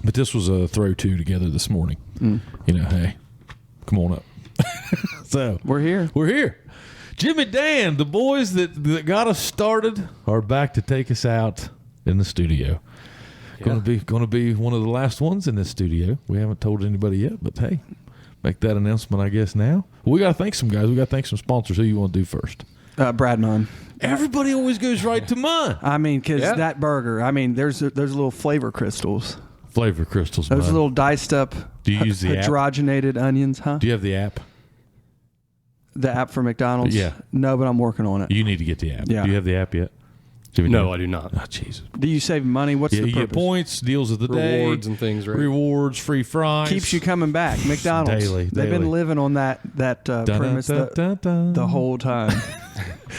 But this was a throw two together this morning. You know, hey, come on up. So We're here. Jimmy Dan, the boys that got us started are back to take us out in the studio. Going to be one of the last ones in this studio. We haven't told anybody yet, but hey, make that announcement, I guess, now. We got to thank some guys. We got to thank some sponsors. Who you want to do first? Brad Munn. Everybody always goes right to Munn. I mean, because that burger, I mean, there's little flavor crystals. Flavor crystals, Those Munn. little diced up Do you use the app? hydrogenated onions, huh? Do you have the app? The app for McDonald's? Yeah. No, but I'm working on it. You need to get the app. Yeah. Do you have the app yet? Jimmy No, Dan? I do not. Oh, Jesus. Do you save money? What's Yeah, the you purpose? get points, deals of the day. Rewards and things, right? Rewards, free fries. Keeps you coming back. McDonald's. Daily. They've been living on that premise the whole time.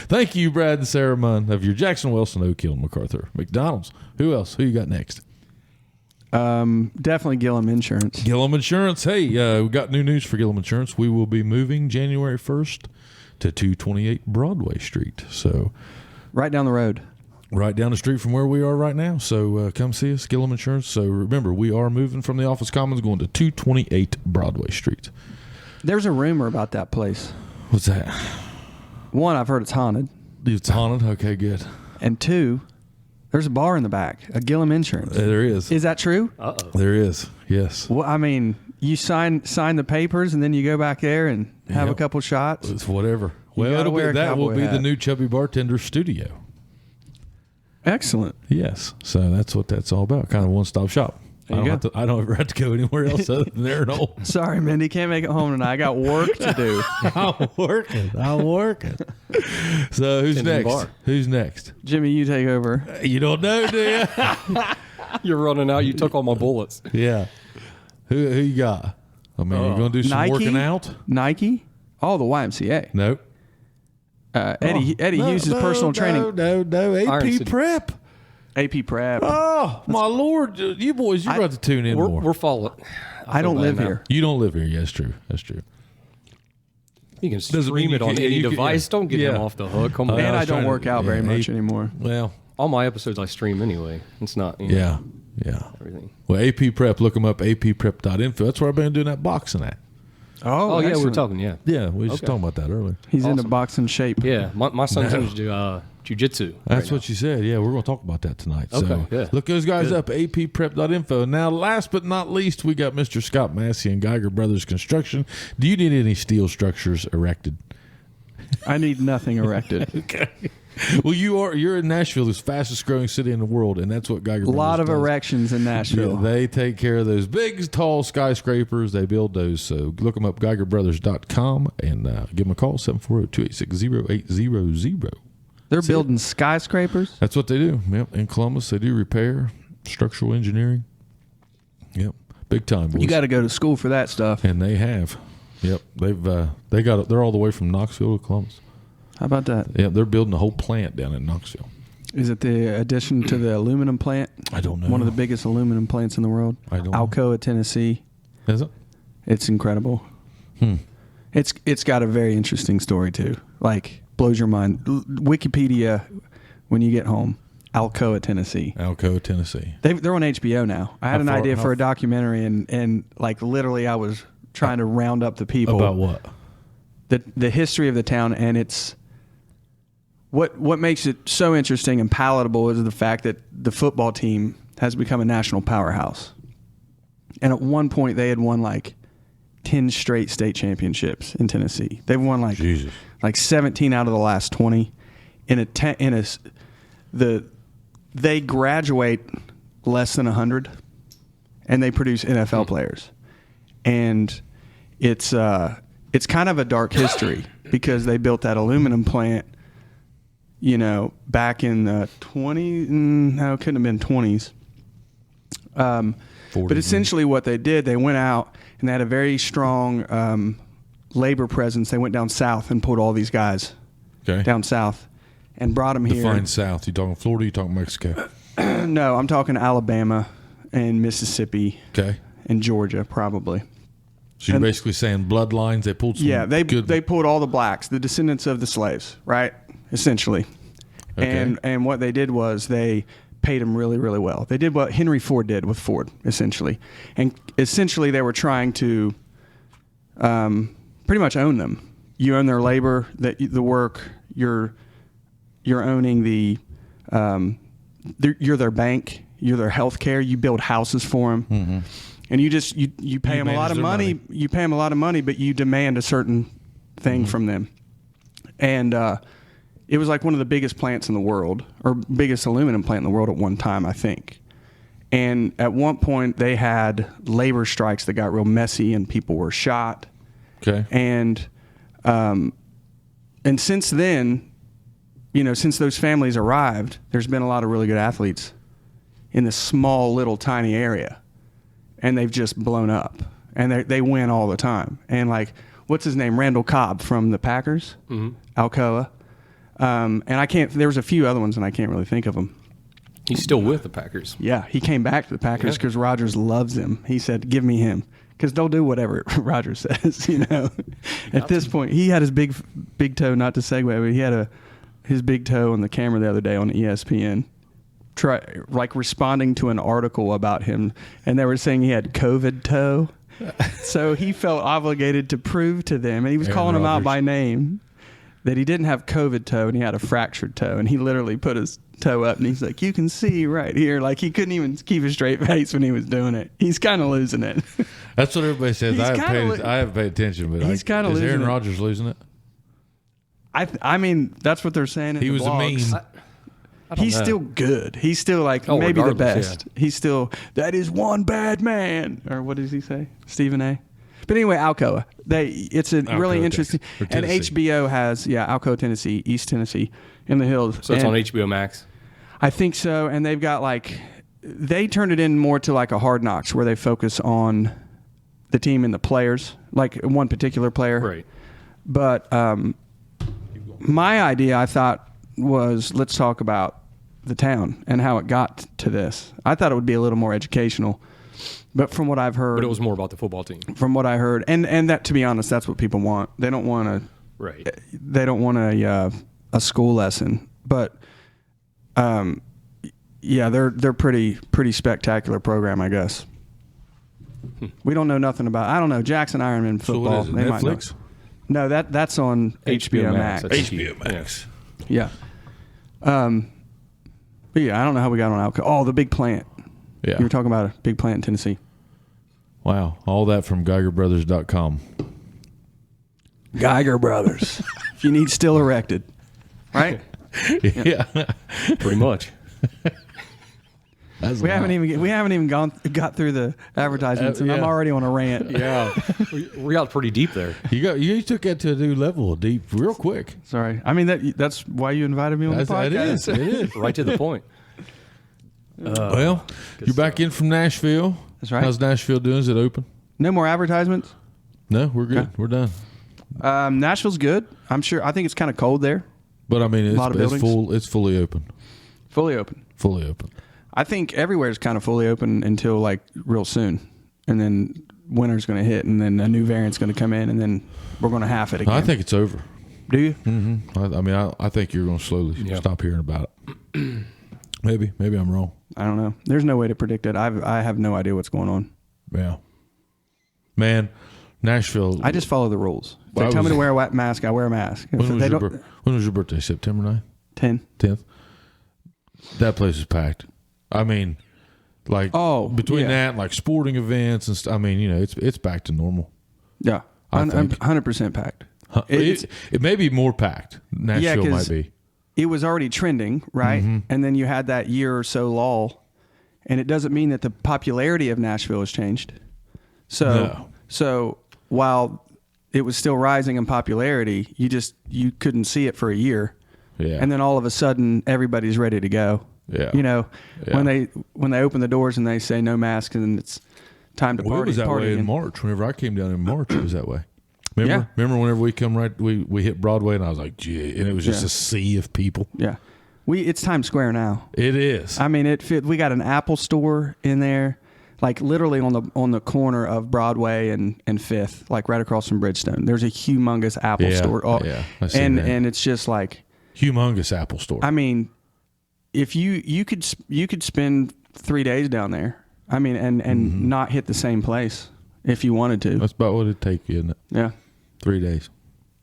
Thank you, Brad and Sarah Munn of your Jackson, Wilson, Oak Hill, and MacArthur. McDonald's. Who else? Who you got next? Definitely Gillum Insurance. Gillum Insurance. Hey, we got new news for Gillum Insurance. We will be moving January 1st to 228 Broadway Street. So Right down the road. right down the street from where we are right now. So come see us, Gillum Insurance. So remember, we are moving from the Office Commons going to 228 Broadway Street. There's a rumor about that place. What's that? One, I've heard it's haunted. It's haunted? Okay, good. And two, there's a bar in the back, a Gillum Insurance. There is. Is that true? Uh-oh. There is, yes. Well, I mean, you sign the papers and then you go back there and have a Yep. couple shots. It's whatever. You Well, gotta wear a that will cowboy be the hat. new Chubby Bartender studio. Excellent. Yes. So that's what that's all about. Kind of one-stop shop. There you go. I don't ever have to go anywhere else other than there and home. Sorry, Mindy, can't make it home tonight. I got work to do. I'm working. So who's Tending next? bar. Who's next? Jimmy, you take over. You don't know, do you? You're running out. You took all my bullets. Yeah. Who you got? I mean, you're going to do some Nike? working out? Nike? Oh, the YMCA. Nope. Eddie Hughes' personal training. No. Iron AP City. Prep. AP Prep. Oh, my Lord. You boys, you're about to tune in more. We're following. I don't live here. You don't live here. Yeah, that's true. That's true. You can Doesn't stream mean it you on can- any you can- device. Don't get yeah. him off the hook. Come on. And I I was don't trying to- work out very yeah, much anymore. Well, All my episodes I stream anyway. It's not. You know, yeah. Everything. Well, AP Prep, look them up, apprep.info. That's where I've been doing that boxing at. Oh, yeah, we were excellent. talking. Yeah. Yeah, we were just Okay. talking about that earlier. He's into Awesome. boxing shape. Yeah. My son's into jiu-jitsu. That's what you said. Yeah, we're going to talk about that tonight. So Okay, yeah. look those guys Good. up, apprep.info. Now, last but not least, we got Mr. Scott Massey and Geiger Brothers Construction. Do you need any steel structures erected? I need nothing erected. Okay. Well, you're in Nashville, the fastest growing city in the world, and that's what Geiger A Brothers lot of does. erections in Nashville. Yeah, they take care of those big, tall skyscrapers. They build those. So look them up, GeigerBrothers.com, and give them a call, 740-286-0800. They're building skyscrapers. That's what they do. Yep. In Columbus, they do repair, structural engineering. Yep. Big time, boys. You got to go to school for that stuff. And they have. Yep. They're all the way from Knoxville to Columbus. How about that? Yep. They're building a whole plant down in Knoxville. Is it the addition to the aluminum plant? I don't know. One of the biggest aluminum plants in the world. I don't know. Alcoa, Tennessee. Is it? It's incredible. It's got a very interesting story too. Like blows your mind. Wikipedia when you get home. Alcoa, Tennessee. Alcoa, Tennessee. They're on HBO now. I had an idea how- for a documentary and like literally I was trying to round up the people About what? the history of the town, and it's what makes it so interesting and palatable is the fact that the football team has become a national powerhouse. And at one point they had won like 10 straight state championships in Tennessee. They've won like Jesus. like 17 out of the last 20 they graduate less than 100 and they produce NFL players. And it's kind of a dark history because they built that aluminum plant, back in the 20s. No, it couldn't have been 20s. But essentially what they did, they went out and they had a very strong labor presence. They went down south and pulled all these guys down south and brought them here. Define South. You talking Florida? You talking Mexico? No, I'm talking Alabama and Mississippi Okay. and Georgia probably. So you're And- basically saying bloodlines. They pulled some. Yeah, they good. pulled all the blacks, the descendants of the slaves, right? Essentially. Okay. And what they did was they paid him really, really well. They did what Henry Ford did with Ford, essentially. And essentially they were trying to pretty much own them. You own their labor, the work, you're owning you're their bank, you're their health care, you build houses for them. Mm-hmm. And you pay them a lot of money. You pay them a lot of money, but you demand a certain thing from them. And it was like one of the biggest plants in the world, or biggest aluminum plant in the world at one time, I think. And at one point, they had labor strikes that got real messy, and people were shot. Okay. And since then, since those families arrived, there's been a lot of really good athletes in this small, little, tiny area. And they've just blown up, and they win all the time. And like, what's his name? Randall Cobb from the Packers, Alcoa. And there was a few other ones, and I can't really think of them. He's still with the Packers. Yeah, he came back to the Packers because Rodgers loves him. He said, "Give me him," because they'll do whatever Rodgers says. At this point, he had his big toe. Not to segue, but he had his big toe on the camera the other day on ESPN. Responding to an article about him, and they were saying he had COVID toe. So he felt obligated to prove to them, and he was calling them out by name, that he didn't have COVID toe and he had a fractured toe. And he literally put his toe up and he's like, "You can see right here." Like, he couldn't even keep a straight face when he was doing it. He's kind of losing it. That's what everybody says. I have paid attention, but he's kind of losing it. Is Aaron Rodgers losing it? I mean, that's what they're saying in he the was blogs. a meme. He's still good. He's still maybe the best. Yeah. He's still, that is one bad man. Or what does he say? Stephen A. But anyway, Alcoa. It's a Alcoa, really interesting. And HBO has, Alcoa, Tennessee, East Tennessee, in the hills. So it's on HBO Max? I think so. And they've got they turned it in more to like a Hard Knocks, where they focus on the team and the players, like one particular player. Right. But my idea, I thought, was let's talk about the town and how it got to this. I thought it would be a little more educational, but from what I've heard, but it was more about the football team. From what I heard, and that, to be honest, that's what people want. They don't want They don't want a school lesson, but they're pretty spectacular program, I guess. We don't know nothing about. I don't know Jackson Ironman football. So what is it, Netflix? No, that's on HBO Max. HBO Max. Yeah. But I don't know how we got on Alcoa. Oh, the big plant. Yeah. You were talking about a big plant in Tennessee. Wow. All that from GeigerBrothers.com. Geiger Brothers. If you need still erected. Right? Yeah. Pretty much. We haven't even got through the advertisements, and I'm already on a rant. Yeah, we got pretty deep there. You took that to a new level, deep, real quick. Sorry, I mean that's why you invited me on the podcast. It is right to the point. Well, you're back in from Nashville. That's right. How's Nashville doing? Is it open? No more advertisements. No, we're good. Okay. We're done. Nashville's good. I'm sure. I think it's kind of cold there. But I mean, it's full. It's fully open. Fully open. Fully open. I think everywhere is kind of fully open until real soon, and then winter's going to hit, and then a new variant's going to come in, and then we're going to half it again. I think it's over. Do you? Mm-hmm. I think you're going to slowly stop hearing about it. Maybe I'm wrong. I don't know. There's no way to predict it. I have no idea what's going on. Yeah, man, Nashville. I just follow the rules. If they tell me to wear a mask, I wear a mask. When was your birthday? September 9th? 10th. That place is packed. I mean, between that, like sporting events and stuff. I mean, it's back to normal. Yeah, I'm 100% packed. It may be more packed. Nashville might be. It was already trending, right? Mm-hmm. And then you had that year or so lull, and it doesn't mean that the popularity of Nashville has changed. So while it was still rising in popularity, you couldn't see it for a year. Yeah. And then all of a sudden, everybody's ready to go. Yeah. When they open the doors and they say no mask and it's time to party. It was that way in March. Whenever I came down in March, it was that way. Remember whenever we come we hit Broadway and I was like, gee, and it was just a sea of people. Yeah. It's Times Square now. It is. I mean, we got an Apple store in there, like literally on the corner of Broadway and Fifth, like right across from Bridgestone. There's a humongous Apple store. I see that. And it's just like humongous Apple store. I mean, if you could spend 3 days down there. I mean, and not hit the same place if you wanted to. That's about what it'd take you, isn't it? Yeah. 3 days.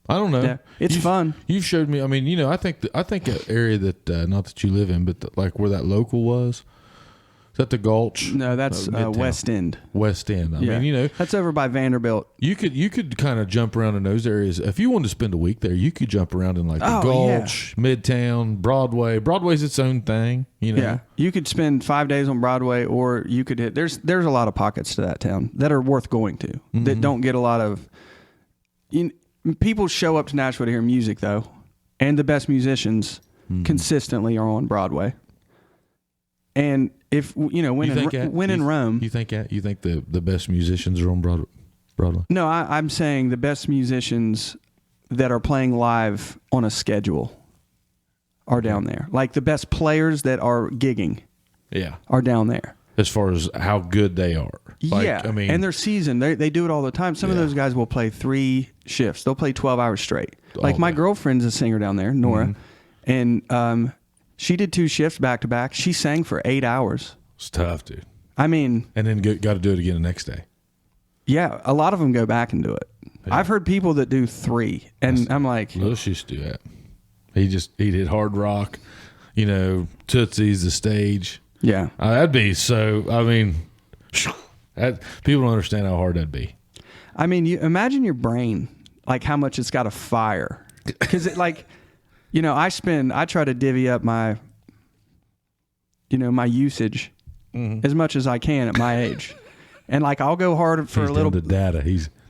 I don't know. Yeah, it's fun. You've showed me. I mean, you know, I think an area that not that you live in, but like where that local was. Is that the Gulch? No, that's West End. West End. I mean, you know, that's over by Vanderbilt. You could kind of jump around in those areas. If you wanted to spend a week there, you could jump around in like the Gulch, Midtown, Broadway. Broadway's its own thing, you know. Yeah, you could spend 5 days on Broadway, or you could hit. There's a lot of pockets to that town that are worth going to that don't get a lot of. People show up to Nashville to hear music though, and the best musicians consistently are on Broadway. And if when in Rome, you think the best musicians are on Broadway? No, I'm saying the best musicians that are playing live on a schedule are down there. Like the best players that are gigging, are down there. As far as how good they are, I mean, and they're seasoned. They do it all the time. Some of those guys will play 3 shifts. They'll play 12 hours straight. Like my girlfriend's a singer down there, Nora, and she did 2 shifts back to back. She sang for 8 hours. It's tough, dude. I mean, and then got to do it again the next day. Yeah, a lot of them go back and do it. Yeah. I've heard people that do 3, and I'm like, Lewis used to do that. He did hard rock, Tootsie's the stage. Yeah, that'd be so. I mean, people don't understand how hard that'd be. I mean, you imagine your brain, like how much it's got to fire, because it like. I try to divvy up my usage as much as I can at my age. And like, I'll go hard for a little bit. Data.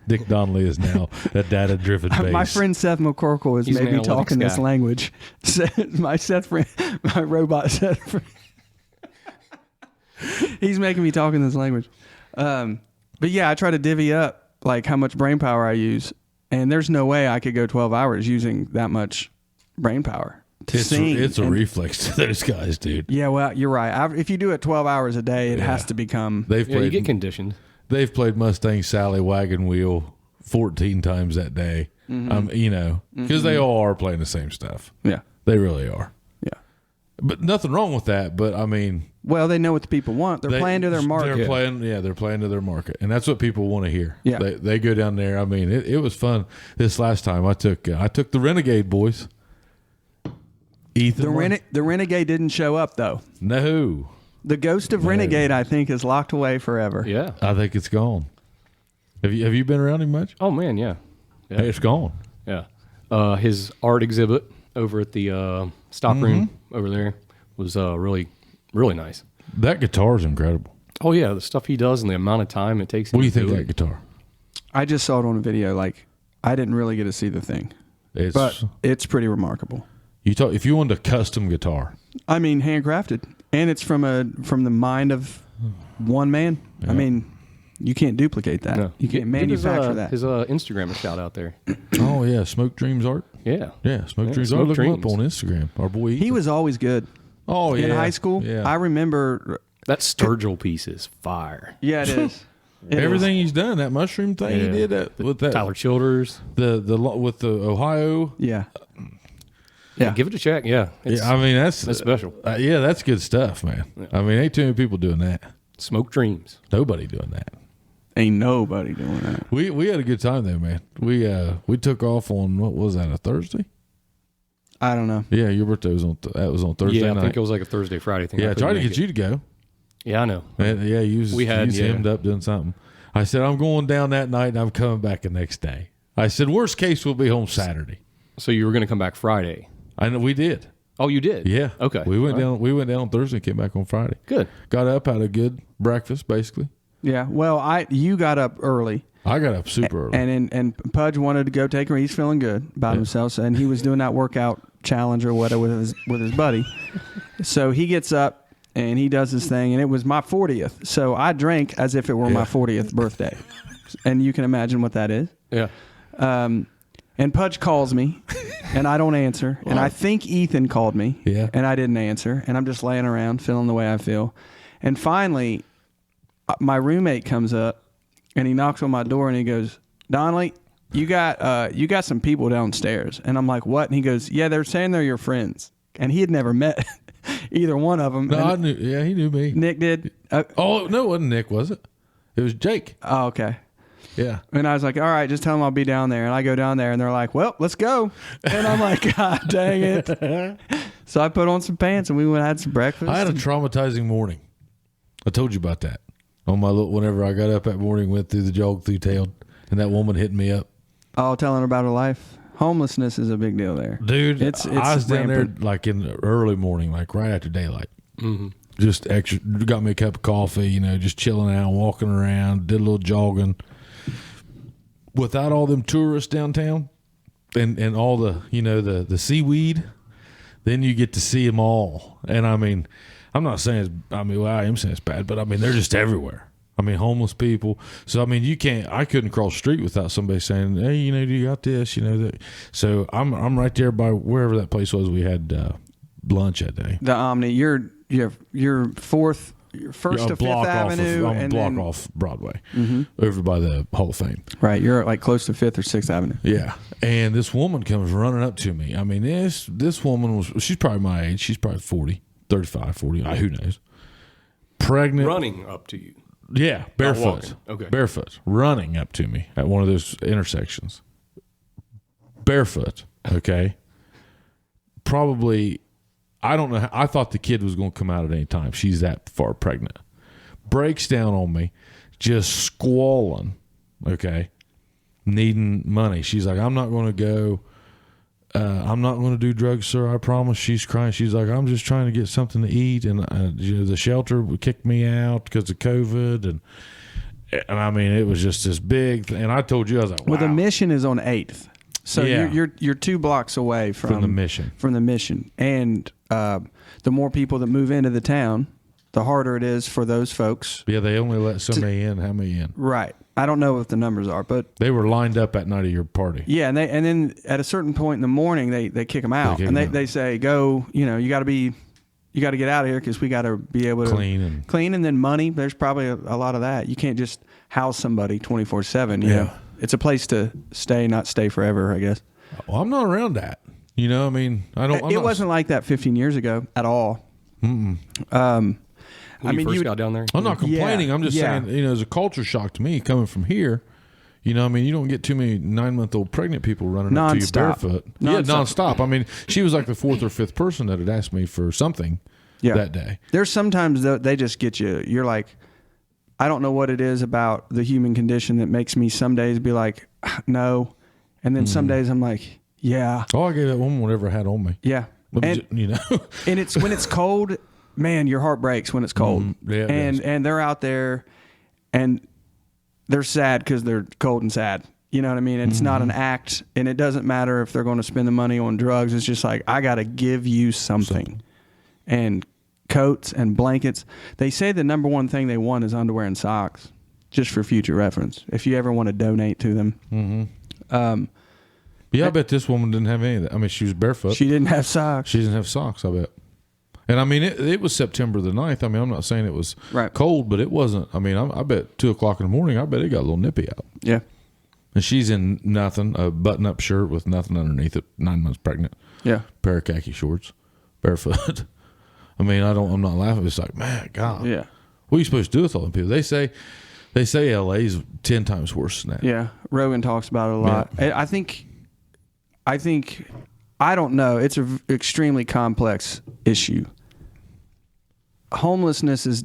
Nick Donley is now a data driven base. My friend Seth McCorkle has made me talk in this language. My robot Seth friend. He's making me talk in this language. But yeah, I try to divvy up like how much brain power I use. And there's no way I could go 12 hours using that much brain power to sing. It's a reflex to those guys, dude. Yeah, well, you're right. If you do it 12 hours a day, it has to become. You get conditioned. They've played Mustang Sally Wagon Wheel 14 times that day. Because they all are playing the same stuff. Yeah, they really are. Yeah, but nothing wrong with that. But I mean, well, they know what the people want. They're playing to their market. They're playing to their market, and that's what people want to hear. Yeah, they go down there. I mean, it was fun. This last time I took the Renegade boys. Ethan, the Renegade didn't show up though. No, the ghost of Renegade, I think, is locked away forever. Yeah, I think it's gone. Have you been around him much? Oh man, yeah. Hey, it's gone. Yeah, his art exhibit over at the stock room over there was really, really nice. That guitar is incredible. Oh yeah, the stuff he does and the amount of time it takes. What do you think of that guitar? I just saw it on a video. Like, I didn't really get to see the thing, but it's pretty remarkable. If you wanted a custom guitar, I mean, handcrafted, and it's from the mind of one man. Yeah. I mean, you can't duplicate that. No. You can't manufacture that. His Instagram a shout out there. Oh yeah, Smoke Dreams Art. Yeah, Smoke Dreams Art. Look him up on Instagram. Our boy. He was always good. Oh yeah, in high school. Yeah. I remember that Sturgill piece is fire. Yeah, it is. Everything he's done, that mushroom thing he did with that Tyler Childers, the with the Ohio. Yeah. Yeah, give it a check. Yeah, I mean that's special. That's good stuff, man. Yeah. I mean, ain't too many people doing that. Smoke Dreams. Nobody doing that. Ain't nobody doing that. We had a good time there, man. We took off on what was that, a Thursday? I don't know. Yeah, your birthday was on Thursday. Yeah, night. I think it was like a Thursday, Friday thing. Yeah, I tried to get you to go. Yeah, I know. Yeah, you was hemmed up doing something. I said I'm going down that night and I'm coming back the next day. I said worst case we'll be home Saturday. So you were going to come back Friday. I know we did. Oh, you did? Yeah. Okay. We went down. We went down on Thursday. Came back on Friday. Good. Got up, had a good breakfast, basically. Yeah. Well, you got up early. I got up super early. And Pudge wanted to go take her. He's feeling good about himself, and he was doing that workout challenge or whatever with his buddy. So he gets up and he does his thing, and it was my 40th. So I drank as if it were my 40th birthday, and you can imagine what that is. Yeah. And Pudge calls me, and I don't answer. And I think Ethan called me, and I didn't answer. And I'm just laying around feeling the way I feel. And finally, my roommate comes up, and he knocks on my door, and he goes, "Donley, you got some people downstairs." And I'm like, "What?" And he goes, "Yeah, they're saying they're your friends." And he had never met either one of them. No, I knew. Yeah, he knew me. Nick did. Oh no, it wasn't Nick, was it? It was Jake. Oh, okay. Yeah. And I was like, all right, just tell them I'll be down there. And I go down there, and they're like, well, let's go. And I'm like, God dang it. So I put on some pants, and we went and had some breakfast. I had a traumatizing morning. I told you about that. On my little, whenever I got up that morning, went through the jog through town, and that woman hit me up. Oh, telling her about her life. Homelessness is a big deal there. Dude, it's I was down rampant. there like in the early morning, like right after daylight. Mm-hmm. Just extra, got me a cup of coffee, you know, just chilling out, walking around, did a little jogging. Without all them tourists downtown and all the, you know, the seaweed, then you get to see them all. And I mean, I'm not saying, I am saying it's bad, but I mean, they're just everywhere. I mean, homeless people. So, I mean, I couldn't cross the street without somebody saying, hey, you know, do you got this? You know, that. So I'm right there by wherever that place was we had lunch that day. The Omni, you're first to Fifth Avenue. I'm a block off Broadway, over by the Hall of Fame. Right, you're like close to Fifth or Sixth Avenue. Yeah, and this woman comes running up to me. I mean, this woman she's probably my age. She's probably 40, 35, 40. Who knows? Pregnant. Running up to you. Yeah, barefoot. walking. Okay. Barefoot. Running up to me at one of those intersections. Barefoot, okay? Probably, I don't know. I thought the kid was going to come out at any time. She's that far pregnant. Breaks down on me, just squalling, okay? Needing money. She's like, I'm not going to go. I'm not going to do drugs, sir. I promise. She's crying. She's like, I'm just trying to get something to eat, and you know, the shelter kicked me out because of COVID, and I mean, it was just this big thing. And I told you, I was like, wow. Well, the Mission is on 8th, so Yeah. you're 2 blocks away from the Mission. From the Mission, and the more people that move into the town, the harder it is for those folks. Yeah, they only let so many in. How many in? Right. I don't know what the numbers are, but They were lined up at night of your party. yeah, and then at a certain point in the morning, they kick them out, kick and 'em out. they say, go, you know, you got to get out of here because we got to be able to Clean and then money. There's probably a lot of that. You can't just house somebody 24/7. You know, it's a place to stay, not stay forever, I guess. Well, I'm not around that. You know, I mean, It wasn't like that 15 years ago at all. When you first got down there? I'm not complaining. Yeah, I'm just yeah. saying, you know, it's a culture shock to me coming from here. You know, I mean, you don't get too many 9-month-old pregnant people running up to you Nonstop. barefoot. Nonstop. Yeah, nonstop. I mean, she was like the 4th or 5th person that had asked me for something that day. There's sometimes that they just get you. You're like, I don't know what it is about the human condition that makes me some days be like, no. And then some days I'm like, yeah. Oh, I gave that woman whatever I had on me. Yeah. And, You know, and it's when it's cold, man, your heart breaks when it's cold. Yeah, it does. and they're out there and they're sad because they're cold and sad. You know what I mean? It's not an act, and it doesn't matter if they're going to spend the money on drugs. It's just like, I got to give you something. And coats and blankets. They say the number one thing they want is underwear and socks, just for future reference, if you ever want to donate to them. yeah, I bet this woman didn't have any of that. I mean, she was barefoot. She didn't have socks. She didn't have socks, I bet. And I mean, it was September the 9th. I mean, I'm not saying it was Right. cold, but it wasn't. I mean, I bet 2 o'clock in the morning, I bet it got a little nippy out. Yeah. And she's in nothing, a button-up shirt with nothing underneath it, 9 months pregnant, Yeah. pair of khaki shorts, barefoot. I mean, I'm not laughing. It's like, man, God. Yeah. What are you supposed to do with all them people? They say LA's 10 times worse than that. Yeah. Rogan talks about it a lot. I think, I don't know. It's an extremely complex issue. Homelessness is,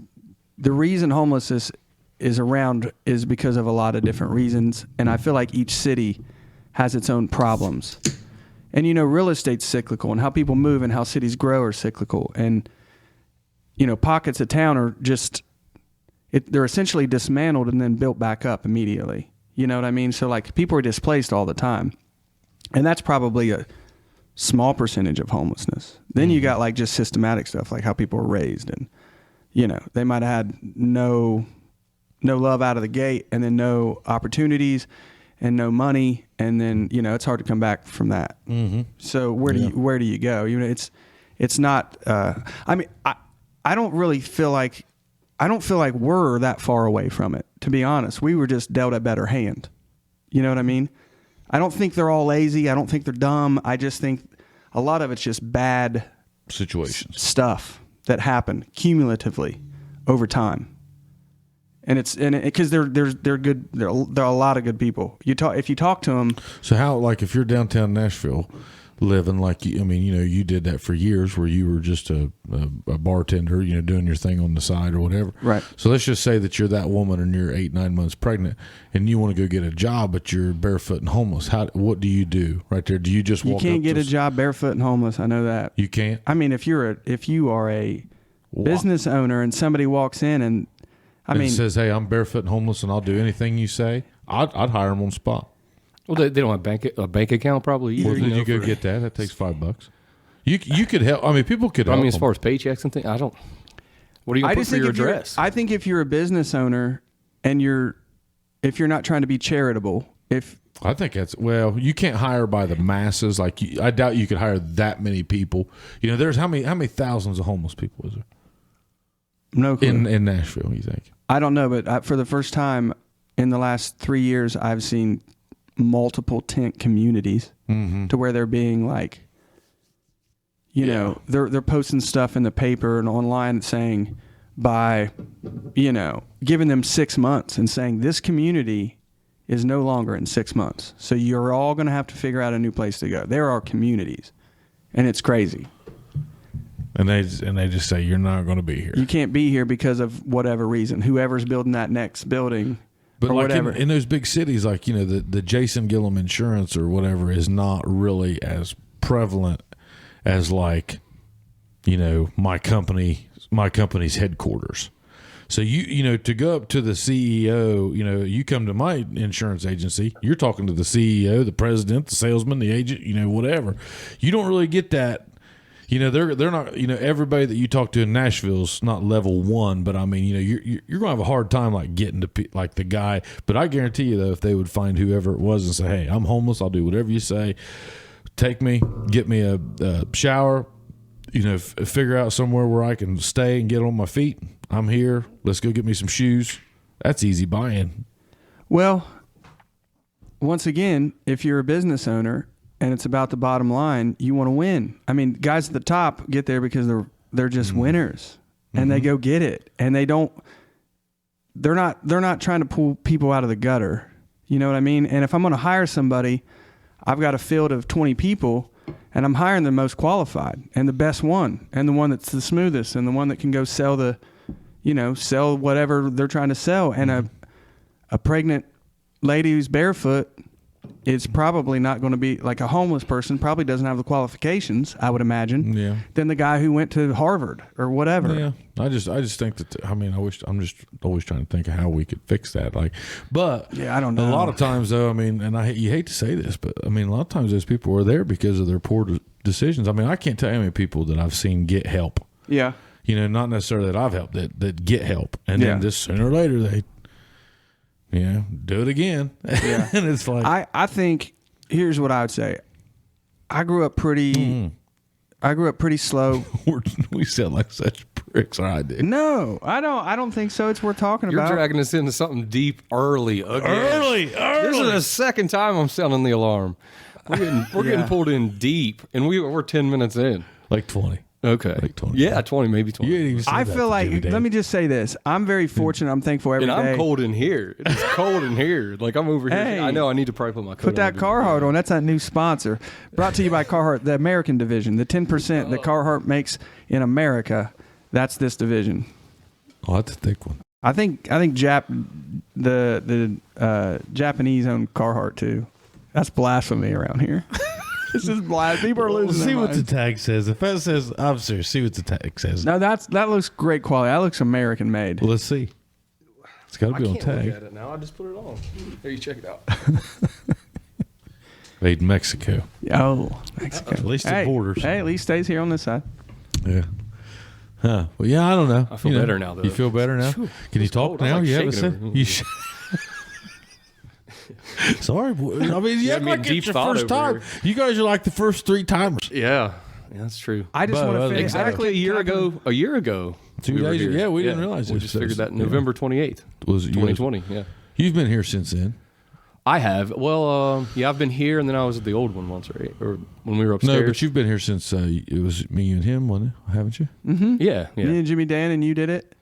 the reason homelessness is around is because of a lot of different reasons. And I feel like each city has its own problems. And, you know, real estate's cyclical, and how people move and how cities grow are cyclical. And, you know, pockets of town are just, they're essentially dismantled and then built back up immediately. You know what I mean? So, like, people are displaced all the time. And that's probably a small percentage of homelessness. Then you got, like, just systematic stuff, like how people were raised. And, you know, they might have had no love out of the gate, and then no opportunities and no money. And then, you know, it's hard to come back from that. Mm-hmm. So where do you go? You know, it's not, I mean, I don't really feel like, we're that far away from it, to be honest. We were just dealt a better hand. You know what I mean? I don't think they're all lazy. I don't think they're dumb. I just think a lot of it's just bad Situations. stuff. that happen cumulatively over time. And it's because they're good. They're a lot of good people. If you talk to them. So how, like, if you're downtown Nashville, living like you did that for years, where you were just a bartender, doing your thing on the side or whatever. Right. So let's just say that you're that woman and you're 8-9 months pregnant, and you want to go get a job, but you're barefoot and homeless. What do you do right there? Do you just walk? You can't get a job barefoot and homeless. I know that. You can't. I mean, if you are a business owner and somebody walks in and says, "Hey, I'm barefoot and homeless, and I'll do anything you say," I'd hire them on the spot. Well, they don't have a bank account probably either. Well, then you go get that. That takes $5. You could help. I mean, people could help. I mean, as far as paychecks and things, I don't. What are you going to put for your address? I think if you're a business owner and if you're not trying to be charitable, I think you can't hire by the masses. Like, I doubt you could hire that many people. There's how many thousands of homeless people is there? No clue. In Nashville, you think? I don't know, but for the first time in the last 3 years, I've seen multiple tent communities to where they're being like, they're posting stuff in the paper and online saying giving them 6 months and saying this community is no longer in 6 months. So you're all going to have to figure out a new place to go. There are communities, and it's crazy. And they just say you're not going to be here. You can't be here because of whatever reason. Whoever's building that next building. But or like whatever. in those big cities, like, the Jason Gillum insurance or whatever is not really as prevalent as, like, my company's headquarters. So to go up to the CEO, you come to my insurance agency, you're talking to the CEO, the president, the salesman, the agent, whatever. You don't really get that. They're not, everybody that you talk to in Nashville's not level one, but I mean, you're going to have a hard time like getting to like the guy. But I guarantee you, though, if they would find whoever it was and say, "Hey, I'm homeless. I'll do whatever you say. Take me, get me a shower, figure out somewhere where I can stay and get on my feet. I'm here. Let's go get me some shoes." That's easy buy-in. Well, once again, if you're a business owner and it's about the bottom line, you want to win. I mean, guys at the top get there because they're just winners, and they go get it, and they're not trying to pull people out of the gutter. You know what I mean? And if I'm going to hire somebody, I've got a field of 20 people, and I'm hiring the most qualified and the best one, and the one that's the smoothest, and the one that can go sell sell whatever they're trying to sell. And a pregnant lady who's barefoot, it's probably not going to be like a homeless person, probably doesn't have the qualifications, I would imagine, than the guy who went to Harvard or whatever. Yeah. I just think that, I'm just always trying to think of how we could fix that. Like, but yeah, I don't know. A lot of times though, I mean, and you hate to say this, but I mean, a lot of times those people are there because of their poor decisions. I mean, I can't tell you how many people that I've seen get help. Yeah. Not necessarily that I've helped, that get help. And then just sooner or later they, do it again. Yeah. And it's like, I think, here's what I would say. I grew up pretty slow. We sound like such pricks, or I did. No, I don't think so. It's worth talking about. You're dragging us into something deep early again. Early. This is the second time I'm sounding the alarm. We're getting pulled in deep, and we're 10 minutes in. Like 20. Okay. Like 20. Yeah, 20, maybe 20. I feel like, let me just say this. I'm very fortunate. I'm thankful every day. And I'm cold in here. It's cold in here. Like, I'm over here. Hey, I know I need to probably put my coat on. Put that Carhartt on. That's our new sponsor. Brought to you by Carhartt, the American division. The 10% that Carhartt makes in America, that's this division. Oh, that's a thick one. I think the Japanese own Carhartt too. That's blasphemy around here. This is blasphemy. People are losing See their what minds. the tag says. If that says, I'm serious, see what the tag says. No, that looks great quality. That looks American made. Well, let's see. It's got to be on Look tag. at it now. I just put it on. Here, you check it out. Made in Mexico. Oh, Mexico. At least the borders. Hey, at least stays here on this side. Yeah. Huh. Well, yeah, I don't know. I feel better now, though. You feel better now? Can you talk cold. I now? like You have a shaking set? Sorry, boy. I mean, you act me like in deep it's your thought first over time. You guys are like the first 3 timers. Yeah, that's true. I just want to finish. Exactly a year ago. 2 we were days. here. Yeah, we didn't realize We this. just figured that November 28th, Was 2020. Yeah. You've been here since then. I have. Well, yeah, I've been here, and then I was at the old one once, right? Or when we were upstairs. No, but you've been here since it was me, you, and him, wasn't it? Haven't you? Mm-hmm. Yeah. Me and Jimmy Dan and you did it,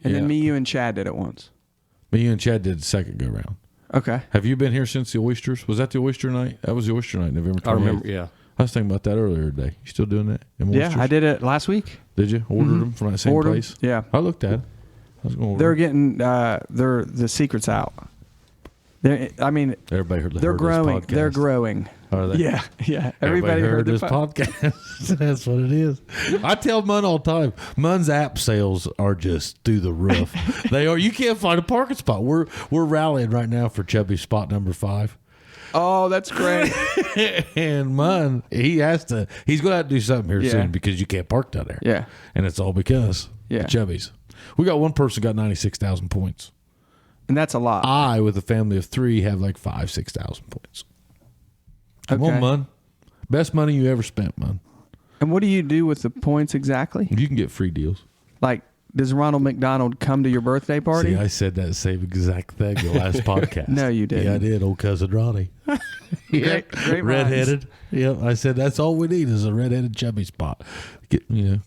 and then me, you, and Chad did it once. Me, you, and Chad did the second go round. Okay. Have you been here since the oysters? Was that the oyster night? That was the oyster night, November 28th. I remember, yeah. I was thinking about that earlier today. You still doing that? Yeah, I did it last week. Did you? Ordered them from that same place? Yeah. I looked at it. I was going to They're getting the secrets out. Everybody heard they're growing. They're growing. Are they? Yeah. Everybody heard this podcast. That's what it is. I tell Mun all the time. Mun's app sales are just through the roof. They are. You can't find a parking spot. We're rallying right now for Chubby's spot number 5. Oh, that's great. And Mun, he's going to have to do something here Yeah. soon because you can't park down there. Yeah. And it's all because Yeah. of Chubby's. We got one person got 96,000 points. And that's a lot. I, with a family of 3, have like 6,000 points. Come on, Mun. Best money you ever spent, Mun. And what do you do with the points exactly? You can get free deals. Like, does Ronald McDonald come to your birthday party? See, I said that same exact thing the last podcast. No, you didn't. Yeah, I did. Old cousin Ronnie. Great Redheaded. Yep. I said that's all we need is a redheaded chubby spot.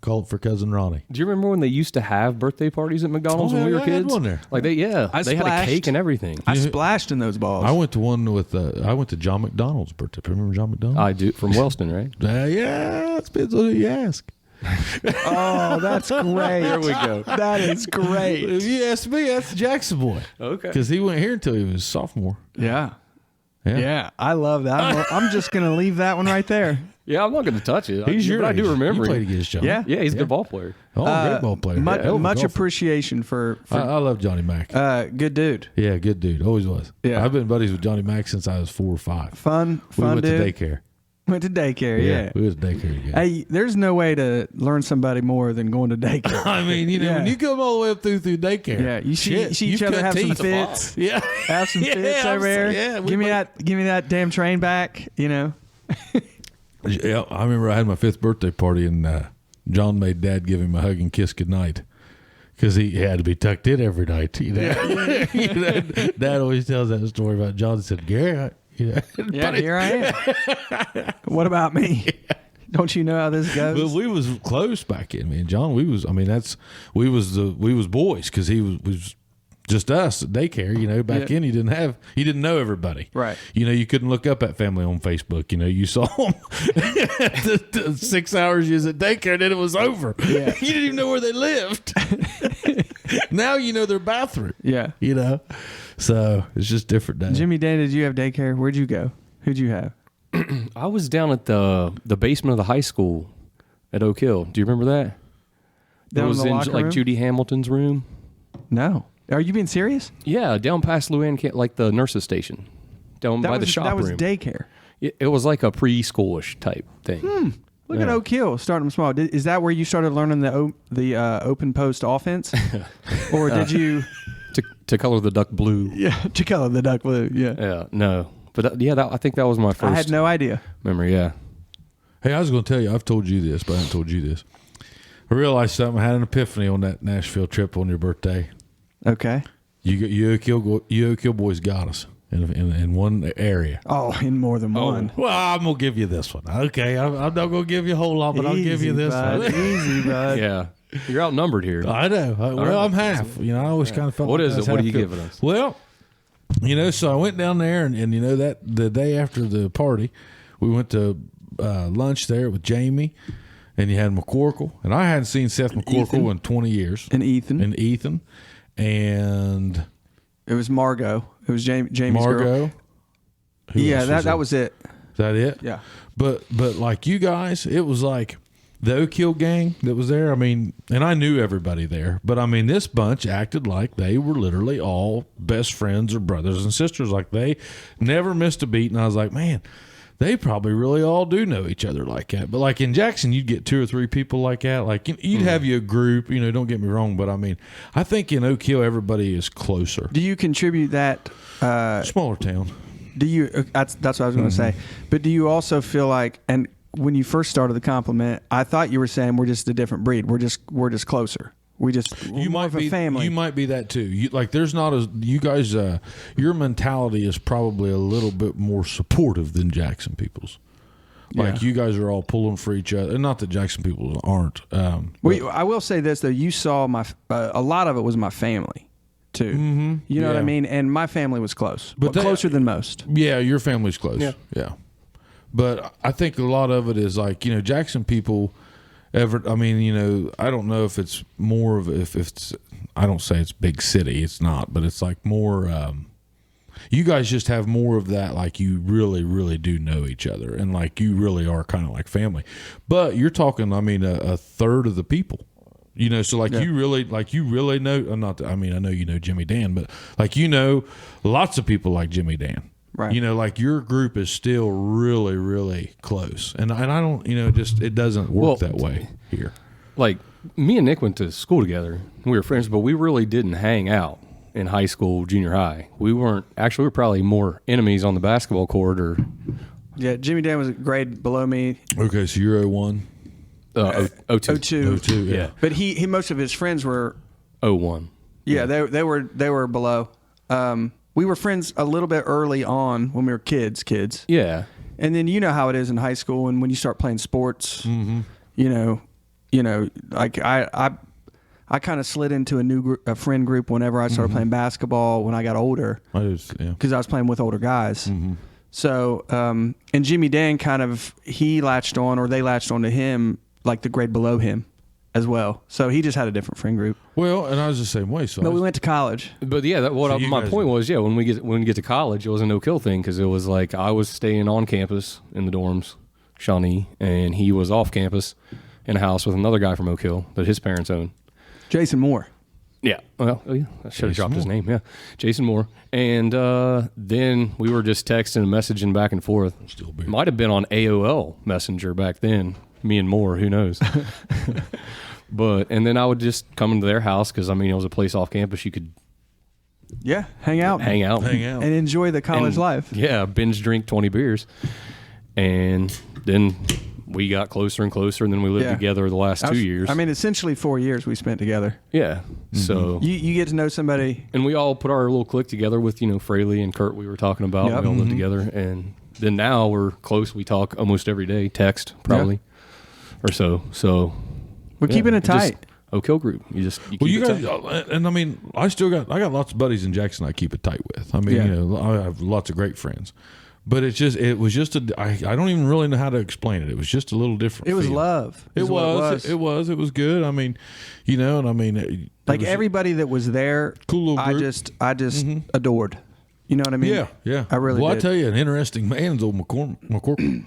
Call it for cousin Ronnie. Do you remember when they used to have birthday parties at McDonald's when we were I had kids? one there. Like they had a cake and everything. I splashed in those balls. I went to one with I went to John McDonald's birthday. Remember John McDonald? I do, from Wellston, right? Yeah, it depends on who you ask. Oh, that's great. There we go. That is great. If you ask me, that's the Jackson boy. Okay. Because he went here until he was a sophomore. Yeah. Yeah. Yeah. I love that. I'm just going to leave that one right there. Yeah, I'm not going to touch it. He's your but I do age. remember You played him. against John. Yeah. Yeah, he's a good ball player. Oh, great ball player. Much golfer. appreciation for I love Johnny Mack. good dude. Yeah, good dude. Always was. Yeah. I've been buddies with Johnny Mack since I was 4 or 5. Fun We went dude. to daycare. Went to daycare, yeah. We went to daycare together. Hey, there's no way to learn somebody more than going to daycare. I mean, Yeah. when you come all the way up through daycare. Yeah, you see you've each other cut have some teeth. fits. Yeah. Have some fits over there. Yeah, give me that damn train back, Yeah, I remember I had my 5th birthday party and John made Dad give him a hug and kiss goodnight because he had to be tucked in every night. Dad always tells that story about John. He said, Gary, Yeah, here I am. What about me? Don't you know how this goes? But we was close back then, man. John, we was boys because he was just us at daycare. Back then you didn't know everybody. Right. You couldn't look up that family on Facebook. You saw them the 6 hours you was at daycare, then it was over. Yeah. You didn't even know where they lived. Now you know their bathroom. Yeah. So it's just different now. Jimmy Dan, did you have daycare? Where'd you go? Who'd you have? I was down at the basement of the high school at Oak Hill. Do you remember that? Down it was in the in locker like room? Judy Hamilton's room. No. Are you being serious? Yeah, down past Luann, like the nurse's station, down by the shop That was room. daycare. It was like a preschoolish type thing. Look at Oak Hill, starting them small. Is that where you started learning the open post offense? Or did you... To color the duck blue. Yeah, to color the duck blue, yeah. Yeah, no. But I think that was my first I had no idea. memory, yeah. Hey, I was going to tell you, I've told you this, but I haven't told you this. I realized something. I had an epiphany on that Nashville trip on your birthday. Okay. You Oak Hill boys got us in one area. Oh, in more than one. Well, I'm going to give you this one. Okay, I'm not going to give you a whole lot, but I'll give you this bud. one. Easy, bud. Yeah. You're outnumbered here. I know. I'm half. I always kind of felt What like is I was it? What are half you good. giving us? Well, so I went down there and that the day after the party, we went to lunch there with Jamie, and you had McCorkle, and I hadn't seen Seth McCorkle in 20 years. And Ethan. And It was Margot. It was Jamie's girl. Margot. Who Yeah, else that was it. Is that it? Yeah. But like you guys, it was like the Oak Hill gang that was there. I mean, and I knew everybody there, but I mean, this bunch acted like they were literally all best friends or brothers and sisters. Like they never missed a beat. And I was like, man, they probably really all do know each other like that. But like in Jackson, you'd get 2 or 3 people like that. Like you'd have you a group, don't get me wrong. But I mean, I think in Oak Hill, everybody is closer. Do you contribute that? Smaller town. Do you? That's what I was going to say. But do you also feel like, and when you first started the compliment, I thought you were saying we're just a different breed. We're just closer. You more might of a be family. You might be that too. There's not as you guys. Your mentality is probably a little bit more supportive than Jackson people's. Like you guys are all pulling for each other, and not that Jackson people aren't. I will say this though: you saw a lot of it was my family too. Mm-hmm. You know what I mean? And my family was close, but closer than most. Yeah, your family's close. Yeah. But I think a lot of it is like Jackson people. I don't know if it's more of if it's. I don't say it's big city. It's not, but it's like more. You guys just have more of that, like you really, really do know each other, and like you really are kind of like family. But you're talking, a third of the people, So like you really know. Not, I know you know Jimmy Dan, but like lots of people like Jimmy Dan. Right. Like your group is still really, really close, and I don't, it doesn't work that way here. Like me and Nick went to school together. We were friends, but we really didn't hang out in high school, junior high. We were probably more enemies on the basketball court. Yeah, Jimmy Dan was a grade below me. Okay, so you're 01? 02. 02, yeah. But he most of his friends were 01. Yeah, they were below. We were friends a little bit early on when we were kids. Yeah. And then you know how it is in high school, and when you start playing sports, like I kind of slid into a friend group whenever I started playing basketball when I got older. Because I was playing with older guys. Mm-hmm. So, and Jimmy Dan they latched on to him like the grade below him as well. So he just had a different friend group. Well, and I was the same way. So we went to college. But yeah, my point was, when we get to college, it was a no-kill thing because it was like I was staying on campus in the dorms, Shawnee, and he was off campus in a house with another guy from Oak Hill that his parents owned. Jason Moore. Yeah. Well, I should have dropped his name. Yeah. Jason Moore. And then we were just texting and messaging back and forth. Might have been on AOL Messenger back then. Me and Moore, who knows? And then I would just come into their house because, it was a place off campus you could hang out and enjoy the college life. Yeah, binge drink 20 beers. And then we got closer and closer, and then we lived together the last 2 years. Essentially 4 years we spent together. Yeah. Mm-hmm. So you get to know somebody. And we all put our little clique together with, Fraley and Kurt we were talking about. Yep. We all lived together. And then now we're close. We talk almost every day, text probably or so. So we're keeping it tight. Oak Hill group. You guys, and I got lots of buddies in Jackson I keep it tight with. I have lots of great friends. But it was just I don't even really know how to explain it. It was just a little different. It was love. It was good. Like everybody that was there, cool little group. I just adored. You know what I mean? Yeah. I really did. I tell you, an interesting man's old McCormick.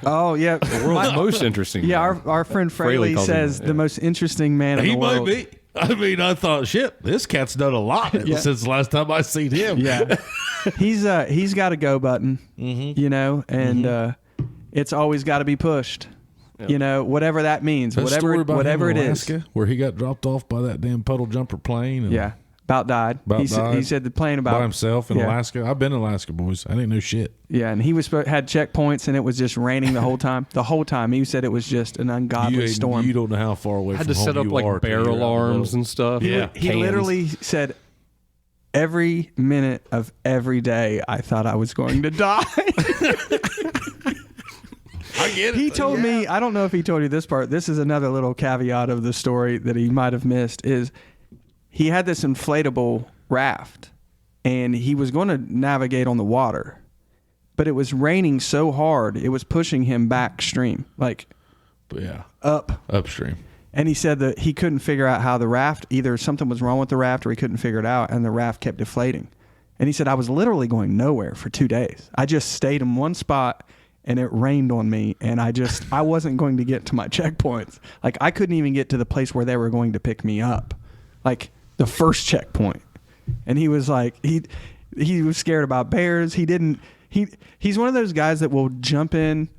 Oh, yeah. The world's most interesting. Yeah, our friend Fraley says the most interesting man in the world. He might be. I thought, shit, this cat's done a lot since the last time I seen him. Yeah. He's got a go button, and it's always got to be pushed. Yep. Whatever that means, whatever it is. Where he got dropped off by that damn puddle jumper plane. And about died. He said the plane by himself in Alaska. I've been in Alaska, boys. I didn't know shit. Yeah, and he had checkpoints, and it was just raining the whole time. The whole time, he said it was just an ungodly storm. You don't know how far away from home you are. Had to set up like bear alarms and stuff. Yeah, he literally said, every minute of every day, I thought I was going to die. I get it. He told me, I don't know if he told you this part. This is another little caveat of the story that he might have missed, is he had this inflatable raft, and he was going to navigate on the water, but it was raining so hard, it was pushing him backstream, upstream. And he said that he couldn't figure out how the raft, either something was wrong with the raft or he couldn't figure it out, and the raft kept deflating. And he said, I was literally going nowhere for 2 days. I just stayed in one spot, and it rained on me, and I wasn't going to get to my checkpoints. Like, I couldn't even get to the place where they were going to pick me up. Like, the first checkpoint. And he was like, he was scared about bears. He's one of those guys that will jump in.